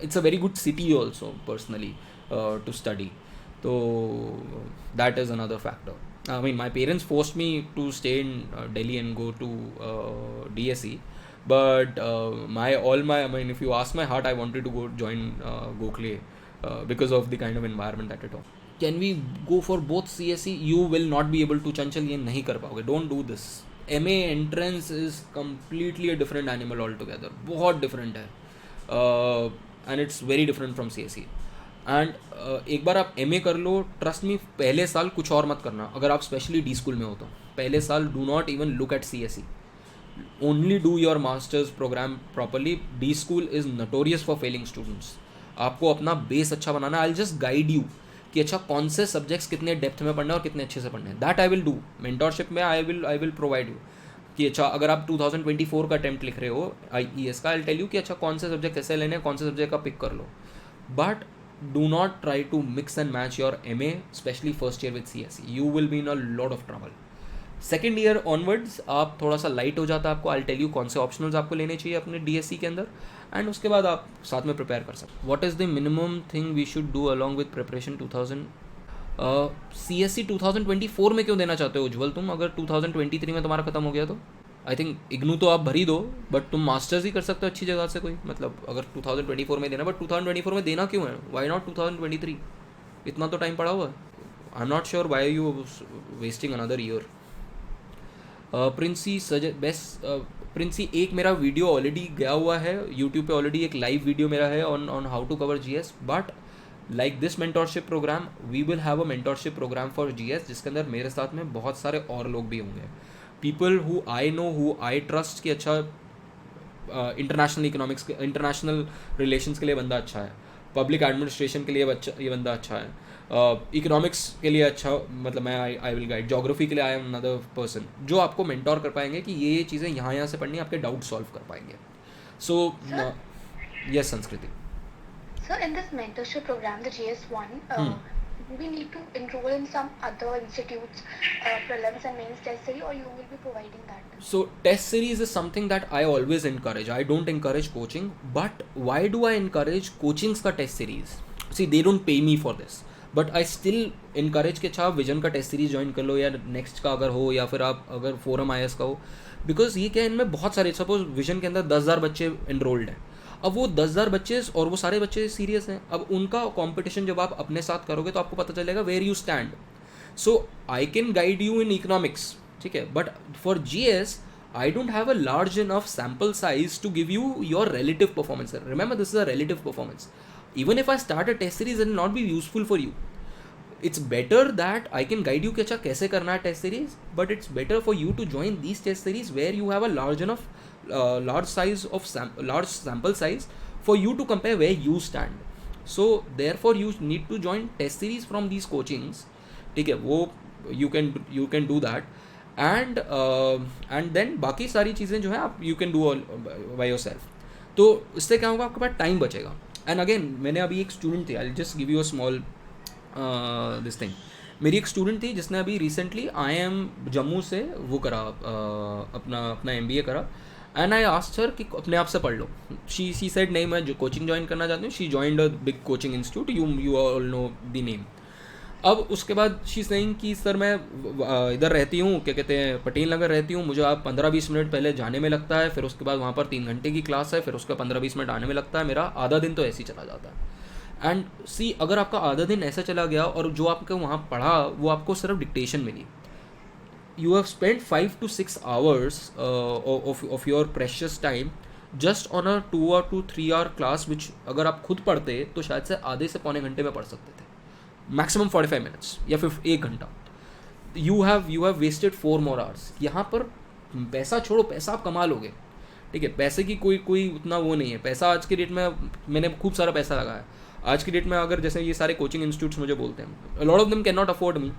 Speaker 1: It's a very good city also, personally, to study. So that is another factor. I mean, my parents forced me to stay in Delhi and go to DSE. But I mean, if you ask my heart, I wanted to go join Gokhale because of the kind of environment that it offers. Can we go for both CSE? You will not be able to, Chanchal, ये नहीं कर पाओगे. Don't do this. MA entrance is completely a different animal all together, बहुत different है, and it's very different from CSE. And एक बार आप MA कर लो, trust me, पहले साल कुछ और मत करना. अगर आप स्पेशली D स्कूल में हो तो पहले साल do not even look at CSE, only do your masters program properly. D school is notorious for failing students. आपको अपना बेस अच्छा बनाना. I will just guide you कि अच्छा कौन से सब्जेक्ट्स कितने डेप्थ में पढ़ना है और कितने अच्छे से पढ़ने हैं. That I will do mentorship में. आई विल प्रोवाइड यू कि अच्छा अगर आप 2024 का अटेम्प्ट लिख रहे हो IES का, आई टेल यू कि अच्छा कौन से सब्जेक्ट कैसे लेने हैं, कौन से सब्जेक्ट का पिक कर लो. But do not try to mix and match your MA, specially first year with CSE. You will be in a lot of trouble. Second year onwards आप थोड़ा सा लाइट हो जाता है आपको. आई टेल यू कौन से ऑप्शनल्स आपको लेने चाहिए अपने DSE के अंदर, एंड उसके बाद आप साथ में प्रिपेयर कर सकते. What is the minimum thing we should do along with preparation 2000 CSE 2024 में क्यों देना चाहते हो उज्जवल तुम, अगर 2023 में तुम्हारा खत्म हो गया तो? आई थिंक इग्नू तो आप भर ही दो, बट तुम मास्टर्स ही कर सकते हो अच्छी जगह से कोई, मतलब अगर 2024 में देना. बट 2024 में देना क्यों है? Why not 2023? इतना तो टाइम पड़ा हुआ है. I am not sure why you wasting another year. Princy Princy एक मेरा वीडियो ऑलरेडी गया हुआ है यूट्यूब पे, ऑलरेडी एक लाइव वीडियो मेरा है on how to cover GS. But like this mentorship programme, we will have a mentorship programme for GS, जिसके अंदर मेरे साथ में बहुत सारे और लोग भी होंगे. People who I know, who I trust कि अच्छा इंटरनेशनल इकोनॉमिक्स, इंटरनेशनल रिलेशंस के लिए बंदा अच्छा है, पब्लिक एडमिनिस्ट्रेशन के लिए ये बंदा अच्छा है, इकोनॉमिक्स के लिए अच्छा, मतलब मैं आई विल गाइड. जोग्राफी के लिए आई एम अनदर पर्सन जो आपको मेंटोर कर पाएंगे कि ये चीज़ें यहाँ से पढ़नी, आपके डाउट सॉल्व कर पाएंगे. सो यस संस्कृति.
Speaker 2: So in this mentorship program, the GS1, we need to enroll in some other institutes, prelims and mains test series, or you will be providing that?
Speaker 1: So test series is something that I always encourage. I don't encourage coaching, but why do I encourage coachings का test series? See, they don't pay me for this, but I still encourage कि अच्छा आप vision का test series join कर लो, या next का अगर हो, या फिर आप अगर फोरम IS का हो. बिकॉज ये क्या है, इनमें बहुत सारे, सपोज विजन के अंदर 10,000 बच्चे इनरोल्ड हैं. अब वो 10,000 बच्चे और वो सारे बच्चे सीरियस हैं. अब उनका कंपटीशन जब आप अपने साथ करोगे तो आपको पता चलेगा where you stand. So I can guide you in economics, ठीक है, but for GS I don't have a large enough sample size to give you your relative performance. Remember, this is a relative performance. Even if I start a test series, it will not be useful for you. It's better that I can guide you कि अच्छा कैसे करना है test series, but it's better for you to join these test series where you have a large enough large sample size for you to compare where you stand. So therefore you need to join test series from these coachings. ठीक है, वो you can do that. And then बाकी सारी चीज़ें जो है आप you can do all by yourself. तो इससे क्या होगा, आपके पास टाइम बचेगा. एंड अगेन मैंने अभी एक स्टूडेंट थी, I just give you a small this thing. मेरी एक स्टूडेंट थी जिसने अभी रिसेंटली IIM जम्मू से वो करा, अपना MBA करा. एंड आई आस्क्ड हर कि अपने आप से पढ़ लो. शी सेड नहीं, मैं जो कोचिंग ज्वाइन करना चाहती हूँ. She joined a big coaching institute, you all know the name. अब उसके बाद शी सेइंग कि सर मैं इधर रहती हूँ, क्या कहते हैं, पटेल नगर रहती हूँ, मुझे आप 15-20 मिनट पहले जाने में लगता है, फिर उसके बाद वहाँ पर 3 घंटे की क्लास है, फिर उसका 15-20 मिनट आने में लगता है, मेरा आधा दिन तो ऐसे ही चला जाता है. एंड सी, अगर आपका आधा दिन ऐसा चला गया और जो आपको वहाँ पढ़ा वो आपको सिर्फ डिक्टेशन मिली, you have spent 5 to 6 hours of your precious time just on a 2 or 3 hour class, which अगर आप खुद पढ़ते तो शायद से आधे से पौने घंटे में पढ़ सकते थे, मैक्सिमम 45 मिनट्स या फिर 1 घंटा. You have wasted 4 more hours. यहाँ पर पैसा छोड़ो, पैसा आप कमा लोगे, ठीक है, पैसे की कोई उतना वो नहीं है. पैसा आज के डेट में, मैंने खूब सारा पैसा लगाया आज की डेट में. अगर जैसे ये सारे कोचिंग इंस्टीट्यूट्स मुझे बोलते हैं, lot of them can not afford me.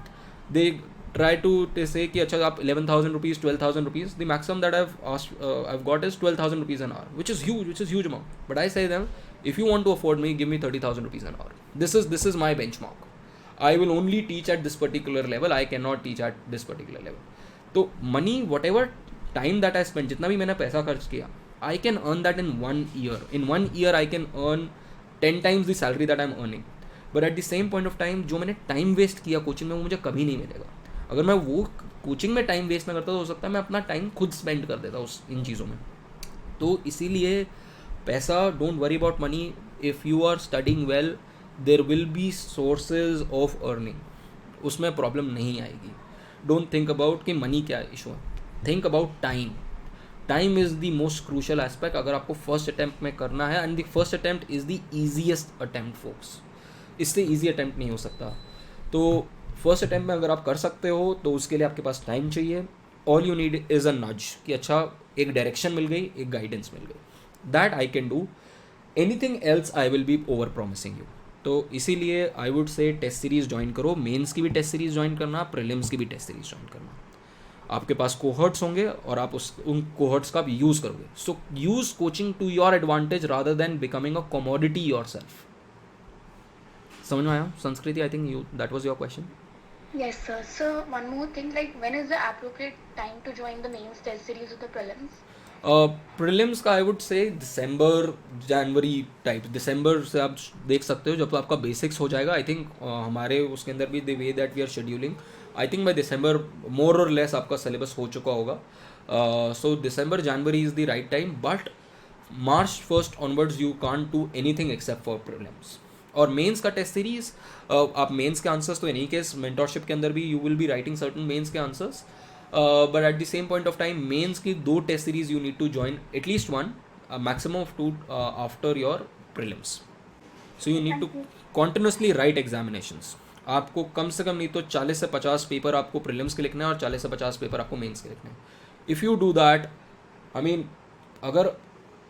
Speaker 1: They try to say कि अच्छा आप 11,000 rupees, 12,000 rupees, the maximum that I've got is 12,000 rupees an hour, which is huge amount. But I say them, if you want to afford me, give me 30,000 rupees an hour. This is my benchmark. I will only teach at this particular level. I cannot teach at this particular level. तो money, whatever time that I spend, जितना भी मैंने पैसा खर्च किया, I can earn that in 1 year. In 1 year I can earn 10 times the salary that I'm earning. But at the same point of time, जो मैंने time waste किया coaching में, वो मुझे कभी नहीं मिलेगा. अगर मैं वो कोचिंग में टाइम वेस्ट ना करता तो हो सकता है मैं अपना टाइम खुद स्पेंड कर देता इन चीज़ों में. तो इसीलिए पैसा, don't worry about money. If you are studying well, there will be sources of earning, उसमें प्रॉब्लम नहीं आएगी. डोंट थिंक अबाउट कि मनी क्या इशू है. Think about time. Time is the most crucial aspect अगर आपको फर्स्ट अटैम्प्ट में करना है, and the first attempt is the easiest attempt folks. इससे ईजी अटैम्प्ट नहीं हो सकता. तो फर्स्ट अटैम्प्ट में अगर आप कर सकते हो तो उसके लिए आपके पास टाइम चाहिए. All you need is a नज कि अच्छा एक डायरेक्शन मिल गई, एक गाइडेंस मिल गई. That I can do. Anything else I will be over promising you. तो इसीलिए I would say test series join करो. मेंस की भी टेस्ट सीरीज़ ज्वाइन करना, प्रीलिम्स की भी टेस्ट सीरीज़ ज्वाइन करना. आपके पास कोहर्ट्स होंगे और आप उन कोहर्ट्स का आप यूज़ करोगे. So use coaching to your advantage rather than becoming a commodity yourself. समझ में आया Sanskriti? I think you that was your question.
Speaker 2: Yes, sir. So one more thing, like when is the appropriate time to join the mains test series or the prelims?
Speaker 1: Prelims का आई would से दिसंबर जनवरी type. दिसंबर से आप देख सकते हो जब तो आपका बेसिक्स हो जाएगा. आई थिंक हमारे उसके अंदर भी the way that we are scheduling, I think by December more और लेस आपका सिलेबस हो चुका होगा. So December January is the right time. But March first onwards you can't do anything except for prelims. और mains का test series, आप mains के answers तो एनी केस मेंटोरशिप के अंदर भी you will be writing certain mains के answers. But at the same point of time mains की 2 test series you need to join, at least 1, maximum of 2 after your prelims. So you need to
Speaker 2: Thank you.
Speaker 1: Continuously write examinations. आपको कम से कम नहीं तो 40 से 50 paper आपको prelims के लिखना है और 40 से 50 पेपर आपको मेंस के लिखने हैं. If you do that, I mean अगर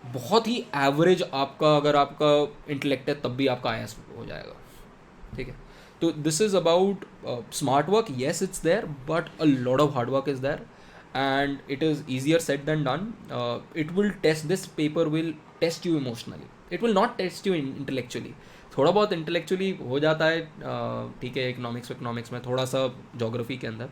Speaker 1: बहुत ही एवरेज आपका अगर आपका इंटेलेक्ट है तब भी आपका आई हो जाएगा. ठीक है. तो this is about smart work. Yes it's there but a lot of hard work is there and it is easier said than done. It will test, this paper will test you emotionally. It will not test you intellectually. थोड़ा बहुत intellectually हो जाता है, ठीक है, economics में थोड़ा सा जोग्राफी के अंदर.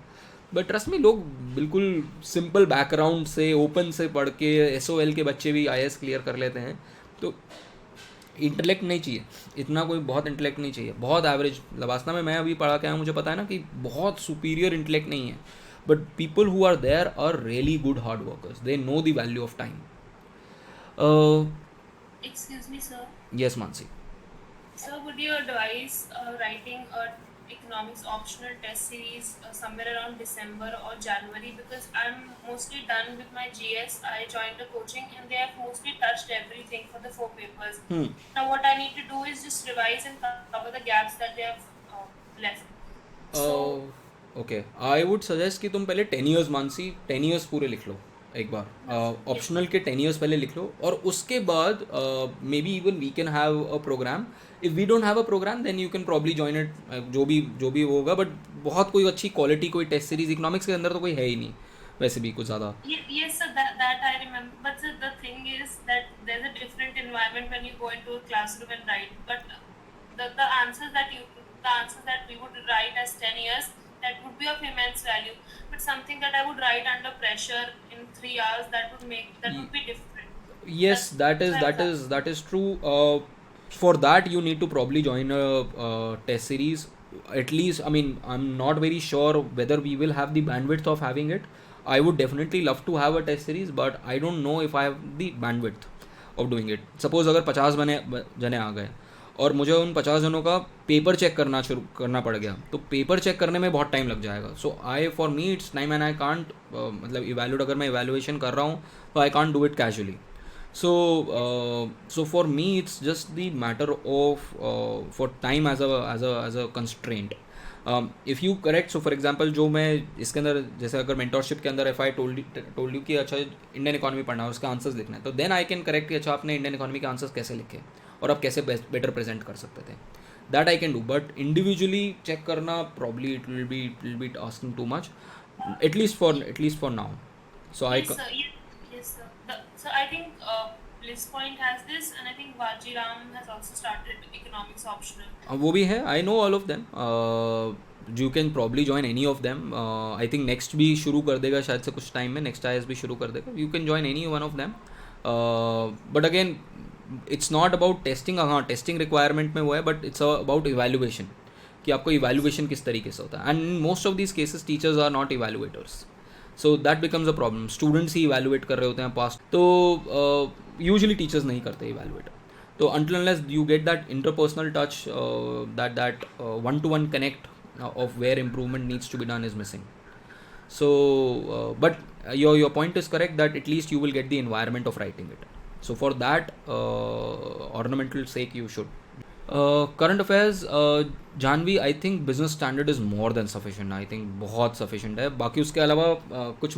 Speaker 1: बट ट्रस्ट में लोग बिल्कुल सिंपल बैकग्राउंड से ओपन से पढ़ के SOL के बच्चे भी IAS क्लियर कर लेते हैं. तो इंटेलेक्ट नहीं चाहिए इतना, कोई बहुत इंटेलेक्ट नहीं चाहिए. बहुत एवरेज लवासना में मैं अभी पढ़ा के आया, मुझे पता है ना कि बहुत सुपीरियर इंटेलेक्ट नहीं है. But people who are there are really good hard workers. They know the value of time.
Speaker 3: Excuse me, sir.
Speaker 1: Yes Mansi.
Speaker 3: Sir, would you advise writing a economics optional test series somewhere around December or January? Because I'm mostly done with my GS. I joined the coaching and they have mostly touched everything for the 4 papers. Now what I need to do is just revise and cover the gaps that they have left. So
Speaker 1: okay, I would suggest कि तुम पहले 10 years Mansi 10 years पूरे लिख लो एक बार. Optional के 10 years पहले लिख लो और उसके बाद maybe even we can have a programme. If we don't have a programme then you can probably join it, जो भी होगा. बट बहुत कोई अच्छी क्वालिटी कोई टेस्ट सीरीज इकोनॉमिक्स के अंदर तो कोई है ही नहीं वैसे भी कुछ ज़्यादा.
Speaker 3: yes, sir, that I remember. But sir, the thing is that there's a different environment when you go into a classroom and write. But the answers that we would write as 10 years, that would be of immense value. But something that I would write under pressure in 3 hours, that would be different.
Speaker 1: Yes, that is true. For that you need to probably join a test series. At least, I mean, I'm not very sure whether we will have the bandwidth of having it. I would definitely love to have a test series, but I don't know if I have the bandwidth of doing it. Suppose अगर 50 जने आ गए और मुझे उन 50 जनों का paper check करना पड़ गया, तो पेपर चेक करने में बहुत टाइम लग जाएगा. So for me it's time and I can't मतलब इवेल्यूट, अगर मैं इवेल्युएशन कर रहा हूँ तो आई can't do it casually. So for me it's just the matter of for time as a constraint. If you correct, so for example जो मैं इसके अंदर जैसे अगर mentorship के अंदर if I told you कि अच्छा इंडियन इकोनॉमी पढ़ना है, उसका आंसर्स लिखना है, तो then I can correct कि अच्छा आपने इंडियन इकोनॉमी के आंसर्स कैसे लिखे और आप कैसे बेटर प्रेजेंट कर सकते थे. That I can do, but individually check करना probably it will be asking too much, at least for now. So
Speaker 3: Yes, sir. Yes, sir. So I think Bliss Point has this, and I think Vajiram has also started economics optional.
Speaker 1: वो भी है. I know all of them. You can probably join any of them. I think next भी शुरू कर देगा शायद से कुछ टाइम में, नेक्स्ट IAS भी शुरू कर देगा. You can join any one of them. But again it's not about testing. हाँ, टेस्टिंग रिक्वायरमेंट में वो है, बट इट्स अबाउट इवैल्यूएशन कि आपको इवैल्यूएशन किस तरीके से होता है. And in most of these cases teachers are not evaluators, so that becomes a problem. Students ही इवैल्यूएट कर रहे होते हैं पास्ट, तो यूजुअली टीचर्स नहीं करते इवैल्यूएट. तो until unless you get that interpersonal touch, that one-to-one connect of where improvement needs to be done is missing. So but your point is correct that at least you will get the environment of writing it. So for that ornamental sake you should. Current affairs, Janvi, I think Business Standard is more than sufficient. I think बहुत sufficient है. बाकी उसके अलावा कुछ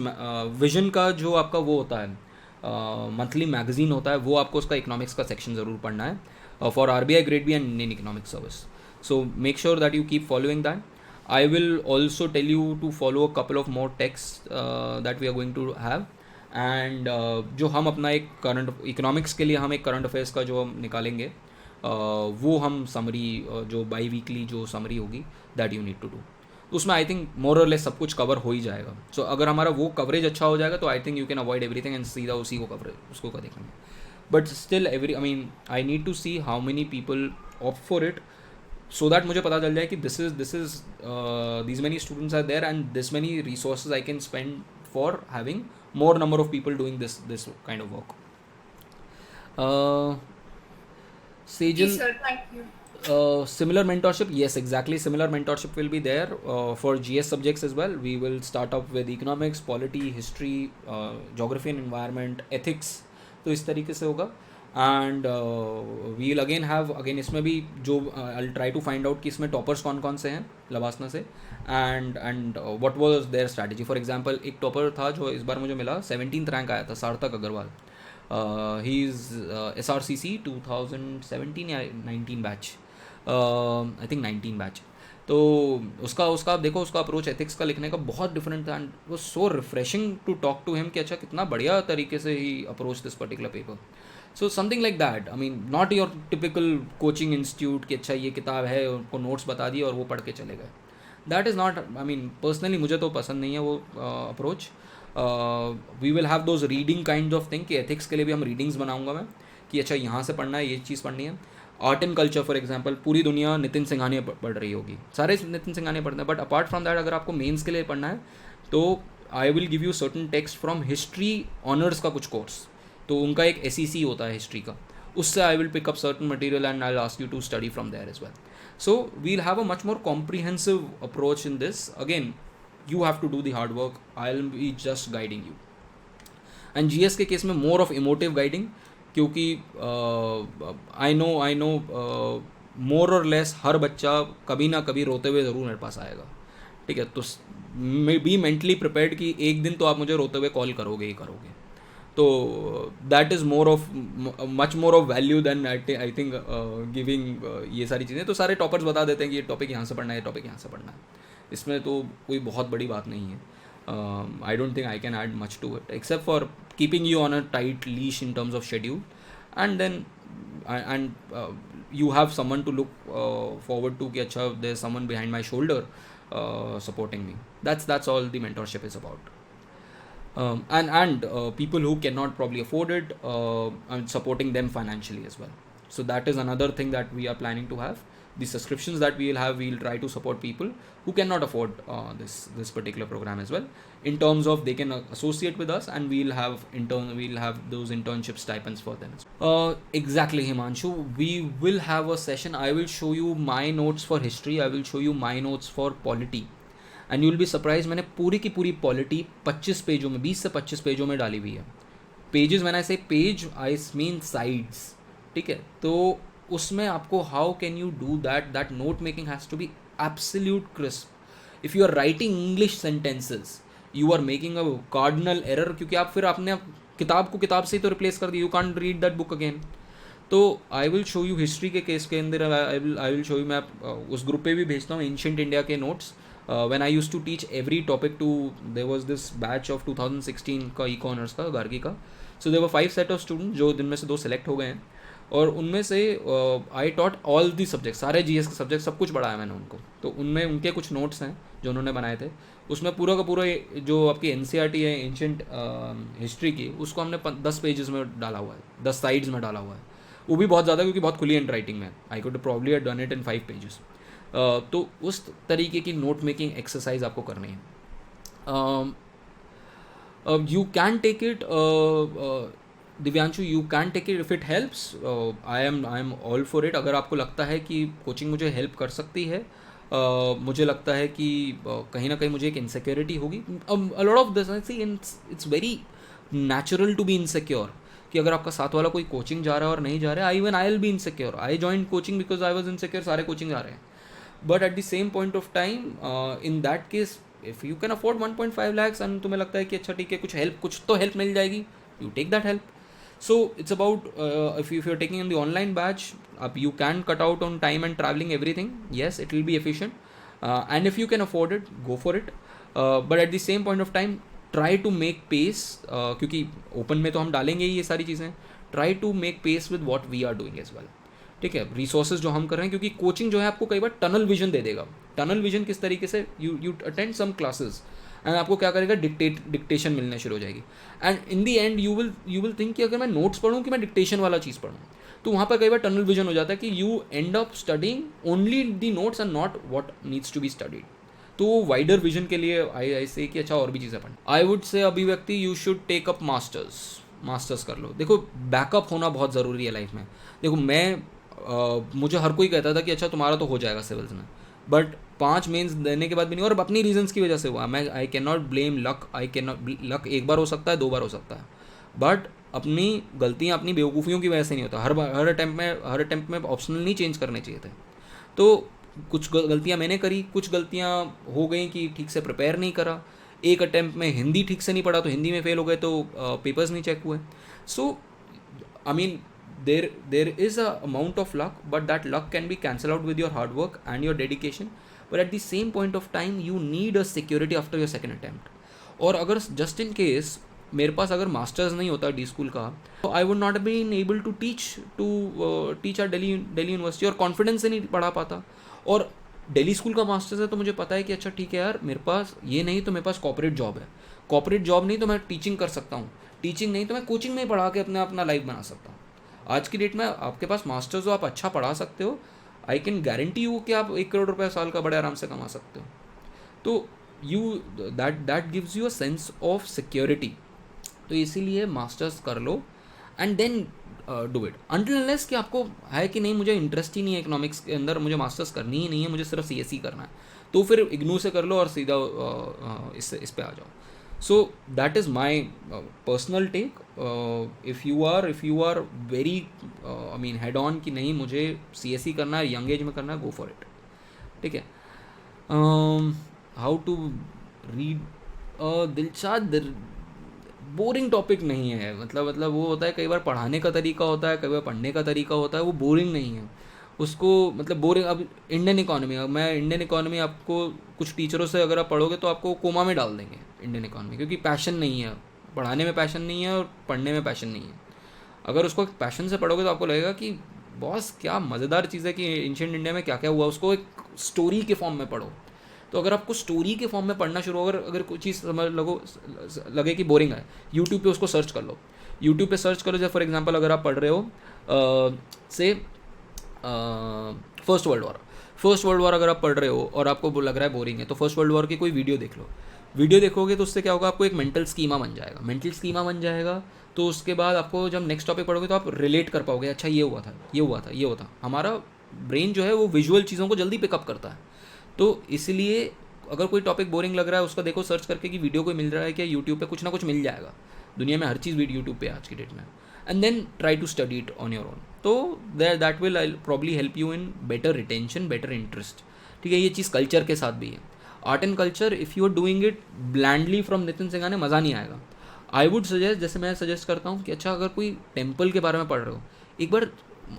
Speaker 1: vision का जो आपका वो होता है, मंथली मैगजीन होता है, वो आपको उसका इकोनॉमिक्स का सेक्शन ज़रूर पढ़ना है for RBI grade B and Indian economic Service. So make sure that you keep following that. I will also tell you to follow a couple of more texts that we are going to have. And जो हम अपना एक current economics के लिए हम एक current affairs का जो हम निकालेंगे, वो हम समरी जो बाई वीकली जो समरी होगी that you need to do. तो उसमें आई थिंक मोर और लेस सब कुछ कवर हो ही जाएगा. सो अगर हमारा वो कवरेज अच्छा हो जाएगा तो I think you can avoid everything and सीधा उसी को कवरेज उसको का देखेंगे. But still I need to see how many people opt for it, so that मुझे पता चल जाए कि this is these many students are there and this many resources I can spend for having more number of people doing this kind of work. Sejan,
Speaker 3: Yes, sir. Thank you.
Speaker 1: Similar mentorship, yes, exactly, similar mentorship will be there for GS subjects as well. We will start up with economics, polity, history, geography and environment, ethics. तो इस तरीके से होगा. And we'll again have अगेन इसमें भी जो I try to find out कि इसमें टॉपर्स कौन कौन से हैं लवासना से, and what was their strategy. For example एक टॉपर था जो इस बार मुझे मिला, 17th रैंक आया था, सार्थक अग्रवाल. ही इज़ SRCC 2017 या 19 बैच, आई थिंक 19 बैच. तो उसका आप देखो, उसका अप्रोच एथिक्स का लिखने का बहुत डिफरेंट था एंड वो so refreshing to talk to him कि अच्छा कितना बढ़िया तरीके से ही approach this particular paper. So something like that. I mean not your typical coaching institute कि अच्छा ये किताब है, उनको नोट्स बता दिए और वो पढ़ के चले गए. That is not, I mean personally मुझे तो पसंद नहीं है वो approach. We will have those reading kind of thing कि एथिक्स के लिए भी हम रीडिंग्स बनाऊंगा मैं कि अच्छा यहाँ से पढ़ना है, ये चीज़ पढ़नी है. Art and culture for example पूरी दुनिया नितिन सिंघानिया पढ़ रही होगी, सारे नितिन सिंघानिया पढ़ते हैं. बट अपार्ट फ्रॉम दैट अगर आपको मेंस के लिए पढ़ना है तो I will give you certain text from history honours का कुछ कोर्स. तो उनका एक SEC होता है हिस्ट्री का, उससे I will pick up certain material and I will ask you to study from there as well. So we'll have a much more comprehensive approach in this. Again you have to do the hard work, I will be just guiding you. And GS के case में more of emotive guiding, क्योंकि I know मोर और less हर बच्चा कभी ना कभी रोते हुए ज़रूर मेरे पास आएगा. ठीक है, तो बी मेंटली प्रिपेयर्ड कि एक दिन तो आप मुझे रोते हुए कॉल करोगे ही करोगे. तो that is more of much more of value than I think giving ये सारी चीज़ें. तो सारे टॉपर्स बता देते हैं कि ये टॉपिक यहाँ से पढ़ना है, ये टॉपिक यहाँ से पढ़ना है. इसमें तो कोई बहुत बड़ी बात नहीं है. I don't think I can add much to it except for keeping you on a tight leash in terms of schedule, and then you have someone to look forward to कि अच्छा there's someone behind my shoulder supporting me. That's all the mentorship is about. And people who cannot probably afford it, and supporting them financially as well. So that is another thing that we are planning to have. The subscriptions that we will have, we'll try to support people who cannot afford this particular program as well, in terms of they can associate with us and we'll have those internship stipends for them. Exactly, Himanshu, we will have a session. I will show you my notes for history, I will show you my notes for polity, and you will be surprised मैंने पूरी की पूरी polity 25 पेजों में, 20 से 25 पेजों में डाली हुई है. Pages, when I say page I mean sides. ठीक है, तो उसमें आपको how can you do that note making has to be absolute crisp. If you are writing English sentences you are making a cardinal error, क्योंकि आप फिर आपने किताब को किताब से ही तो रिप्लेस कर दी. You can't read that book again. तो I will show you history के केस के अंदर आई विल शो यू. मैं उस ग्रुप पे भी भेजता हूँ एंशिएंट इंडिया के notes. When I used to teach every topic to, there was this batch of 2016 का इको-ऑनर्स का गार्गी का. So there were 5 set of students जो जिनमें से 2 सेलेक्ट हो गए हैं, और उनमें से I taught all the subject, सारे GS के सब्जेक्ट सब कुछ पढ़ाया मैंने उनको. तो उनमें उनके कुछ नोट्स हैं जो उन्होंने बनाए थे. उसमें पूरा का पूरा जो आपकी NCERT है एंशिएंट हिस्ट्री की, उसको हमने 10 पेजेस में डाला हुआ है, 10 साइड्स में डाला हुआ है. वो भी बहुत ज़्यादा क्योंकि बहुत खुली हैंड राइटिंग में. I could probably have done it in 5 pages. तो उस तरीके की नोट मेकिंग एक्सरसाइज आपको करनी है. You can take it Divyanshu, you can take it if it helps. I am all for it. अगर आपको लगता है कि कोचिंग मुझे हेल्प कर सकती है, मुझे लगता है कि कहीं ना कहीं मुझे एक इनसिक्योरिटी होगी. Lot of this I see it's very natural to be insecure कि अगर आपका साथ वाला कोई कोचिंग जा रहा है और नहीं जा रहा है. आई will be insecure. I join coaching because I was insecure. सारे कोचिंग जा रहे हैं. But at the same point of time in that case if you can afford 1.5 lakhs and तुम्हें लगता है कि अच्छा ठीक है कुछ तो हेल्प मिल जाएगी, you take that help. So it's about if you're taking in the online batch, you can cut out on time and traveling everything. Yes, it will be efficient, and if you can afford it, go for it. But at the same point of time, try to make pace क्योंकि open में तो हम डालेंगे ही ये सारी चीज़ें. Try to make pace with what we are doing as well. ठीक है, रिसोर्सेज जो हम कर रहे हैं, क्योंकि कोचिंग जो है आपको कई बार टनल विजन दे देगा. टनल विजन किस तरीके से, you attend some classes and आपको क्या करेगा, डिक्टेशन मिलने शुरू हो जाएगी. And in the end you will think कि अगर मैं नोट्स पढ़ूँ कि मैं डिक्टेशन वाला चीज़ पढ़ूँ, तो वहाँ पर कई बार टनल विजन हो जाता है कि you end up studying only the notes and not what needs to be studied. तो वाइडर विजन के लिए आई से कि अच्छा और भी चीज़ें पढ़ें. आई would say Abhivyakti you should take up masters कर लो. देखो बैकअप होना बहुत ज़रूरी है लाइफ में. देखो मुझे हर कोई कहता था कि अच्छा तुम्हारा तो हो जाएगा सिविल्स में, बट 5 मेंस देने के बाद भी नहीं, और अपनी रीजंस की वजह से हुआ. आई can not blame luck. Luck एक बार हो सकता है, 2 बार हो सकता है, बट अपनी गलतियाँ अपनी बेवकूफ़ियों की वजह से नहीं होता. हर अटैम्प्ट में ऑप्शनल नहीं चेंज करने चाहिए थे. तो कुछ गलतियाँ मैंने करी, कुछ गलतियाँ हो गई कि ठीक से प्रिपेयर नहीं करा. एक अटैम्प्ट में हिंदी ठीक से नहीं पढ़ा तो हिंदी में फेल हो गए, तो पेपर्स नहीं चेक हुए. So I mean there is a amount of luck, but that luck can be cancelled out with your hard work and your dedication. But at the same point of time you need a security after your second attempt. और अगर just in case मेरे पास अगर masters नहीं होता D school का, तो I would not been able to teach our Delhi university, और confidence से नहीं पढ़ा पाता. और दिल्ली स्कूल का मास्टर्स है तो मुझे पता है कि अच्छा ठीक है यार, मेरे पास ये नहीं तो मेरे पास कॉर्पोरेट जॉब है, कॉर्पोरेट जॉब नहीं तो मैं टीचिंग कर सकता हूँ, टीचिंग नहीं तो मैं कोचिंग में ही पढ़ा के अपना लाइफ बना सकता हूँ. आज की डेट में आपके पास मास्टर्स हो, आप अच्छा पढ़ा सकते हो. आई कैन गारंटी यू कि आप 1 करोड़ रुपये साल का बड़े आराम से कमा सकते हो. तो that gives you a sense of security. तो इसीलिए मास्टर्स कर लो and then do it. Until unless कि आपको है कि नहीं मुझे इंटरेस्ट ही नहीं है इकोनॉमिक्स के अंदर, मुझे मास्टर्स करनी ही नहीं है, मुझे सिर्फ CSE करना है, तो फिर इग्नू से कर लो और सीधा इस पे आ जाओ. So that is my personal take. If you are very I mean head on कि नहीं मुझे CSE करना है, यंग एज में करना है, go for it. ठीक है. How to read Dilshad boring topic नहीं है. मतलब वो होता है, कई बार पढ़ाने का तरीका होता है, कई बार पढ़ने का तरीका होता है, वो बोरिंग नहीं है उसको. मतलब बोरिंग, अब इंडियन इकोनॉमी आपको कुछ टीचरों से अगर आप पढ़ोगे तो आपको कोमा में डाल देंगे इंडियन इकोनॉमी, क्योंकि पैशन नहीं है, पढ़ाने में पैशन नहीं है और पढ़ने में पैशन नहीं है. अगर उसको पैशन से पढ़ोगे तो आपको लगेगा कि बॉस क्या मज़ेदार चीज़ है कि एंशिएंट इंडिया में क्या क्या हुआ, उसको एक स्टोरी के फॉर्म में पढ़ो. तो अगर आपको स्टोरी के फॉर्म में पढ़ना शुरू हो, अगर कोई चीज़ लगे कि बोरिंग है, यूट्यूब पे उसको सर्च कर लो. जैसे फॉर एग्जांपल अगर आप पढ़ रहे हो से फर्स्ट वर्ल्ड वॉर अगर आप पढ़ रहे हो और आपको लग रहा है बोरिंग है, तो फर्स्ट वर्ल्ड वॉर की कोई वीडियो देख लो. वीडियो देखोगे तो उससे क्या होगा, आपको एक मेंटल स्कीमा बन जाएगा. तो उसके बाद आपको जब नेक्स्ट टॉपिक पढ़ोगे तो आप रिलेट कर पाओगे, अच्छा ये हुआ था. हमारा ब्रेन जो है वो विजुअल चीज़ों को जल्दी पिकअप करता है. तो इसलिए अगर कोई टॉपिक बोरिंग लग रहा है, उसका देखो सर्च करके कि वीडियो कोई मिल रहा है क्या. यूट्यूब पे कुछ ना कुछ मिल जाएगा. दुनिया में हर चीज़ यूट्यूब पे आज की डेट में. And then try to study it on your own. तो that will probably help you in better retention, better interest. ठीक है, ये चीज़ कल्चर के साथ भी है. Art and culture if you are doing it blandly from Nitin Singhania, मज़ा नहीं आएगा. आई वुड सजेस्ट, जैसे मैं सजेस्ट करता हूँ कि अच्छा अगर कोई टेम्पल के बारे में पढ़ रहे हो, एक बार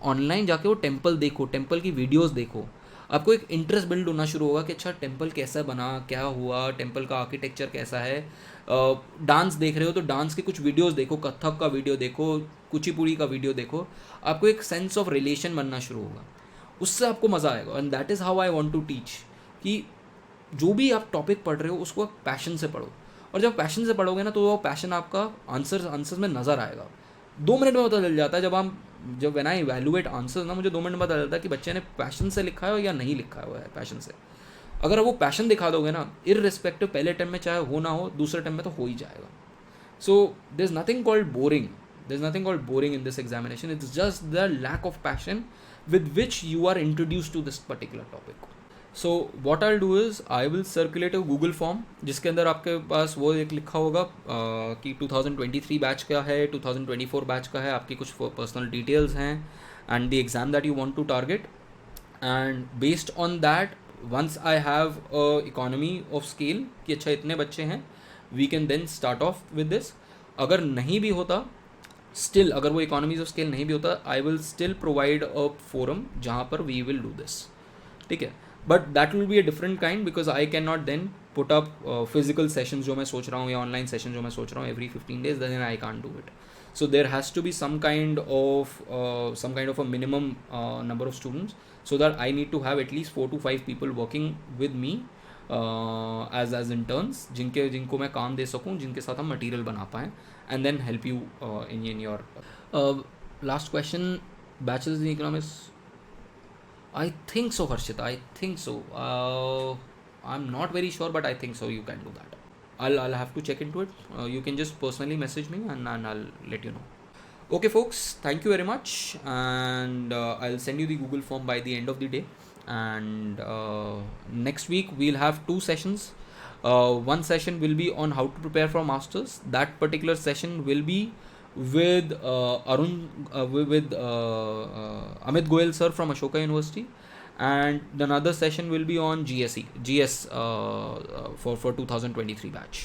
Speaker 1: ऑनलाइन जाके वो टेम्पल देखो, टेम्पल की वीडियोज़ देखो. आपको एक इंटरेस्ट बिल्ड होना शुरू होगा कि अच्छा टेम्पल कैसा बना, क्या हुआ, टेम्पल का आर्किटेक्चर कैसा है. डांस देख रहे हो तो डांस के कुछ वीडियोस देखो, कथक का वीडियो देखो, कुचिपुड़ी का वीडियो देखो. आपको एक सेंस ऑफ रिलेशन बनना शुरू होगा, उससे आपको मज़ा आएगा. And that is how I want to teach कि जो भी आप टॉपिक पढ़ रहे हो उसको पैशन से पढ़ो. और जब पैशन से पढ़ोगे ना, तो वो पैशन आपका आंसर्स में नज़र आएगा. 2 मिनट में पता चल जाता है. जब व्हेन आई इवैल्यूएट आंसर्स ना, मुझे 2 मिनट में पता चलता है कि बच्चे ने पैशन से लिखा है या नहीं लिखा हुआ है पैशन से. अगर वो पैशन दिखा दोगे ना, इररिस्पेक्टिव पहले अटेम्प्ट में चाहे हो ना हो, दूसरे अटेम्प्ट में तो हो ही जाएगा. So there is nothing called boring in this examination. It's just the lack of passion with which you are introduced to this particular topic. So what I do is I will circulate a Google form जिसके अंदर आपके पास वो एक लिखा होगा कि 2023 batch का है, 2024 बैच का है, आपकी कुछ पर्सनल डिटेल्स हैं and the exam that you want to target. And based on that, once I have a economy of scale कि अच्छा इतने बच्चे हैं, we can then start off with this. अगर नहीं भी होता, स्टिल अगर वो इकोनॉमीज ऑफ स्केल नहीं भी होता, I will still provide a forum जहाँ पर वी विल डू दिस. ठीक है, but that will be a different kind because I can not then put up physical sessions जो मैं सोच रहा हूँ या ऑनलाइन सेशन जो मैं सोच रहा हूँ every 15 days, then I can't do it. So there has to be some kind of a minimum number of students, so that I need to have at least 4 to 5 people working with me as interns, जिनको मैं काम दे सकूँ, जिनके साथ हम material बना पाएँ, and then help you in your last question, bachelor's in economics. I think so, Harshita. I think so. I'm not very sure, but I think so. You can do that. I'll have to check into it. You can just personally message me and I'll let you know. Okay, folks. Thank you very much, and I'll send you the Google form by the end of the day. And next week we'll have 2 sessions. One session will be on how to prepare for masters. That particular session will be with with Amit Goyal sir from Ashoka University, and another session will be on GS for 2023 batch.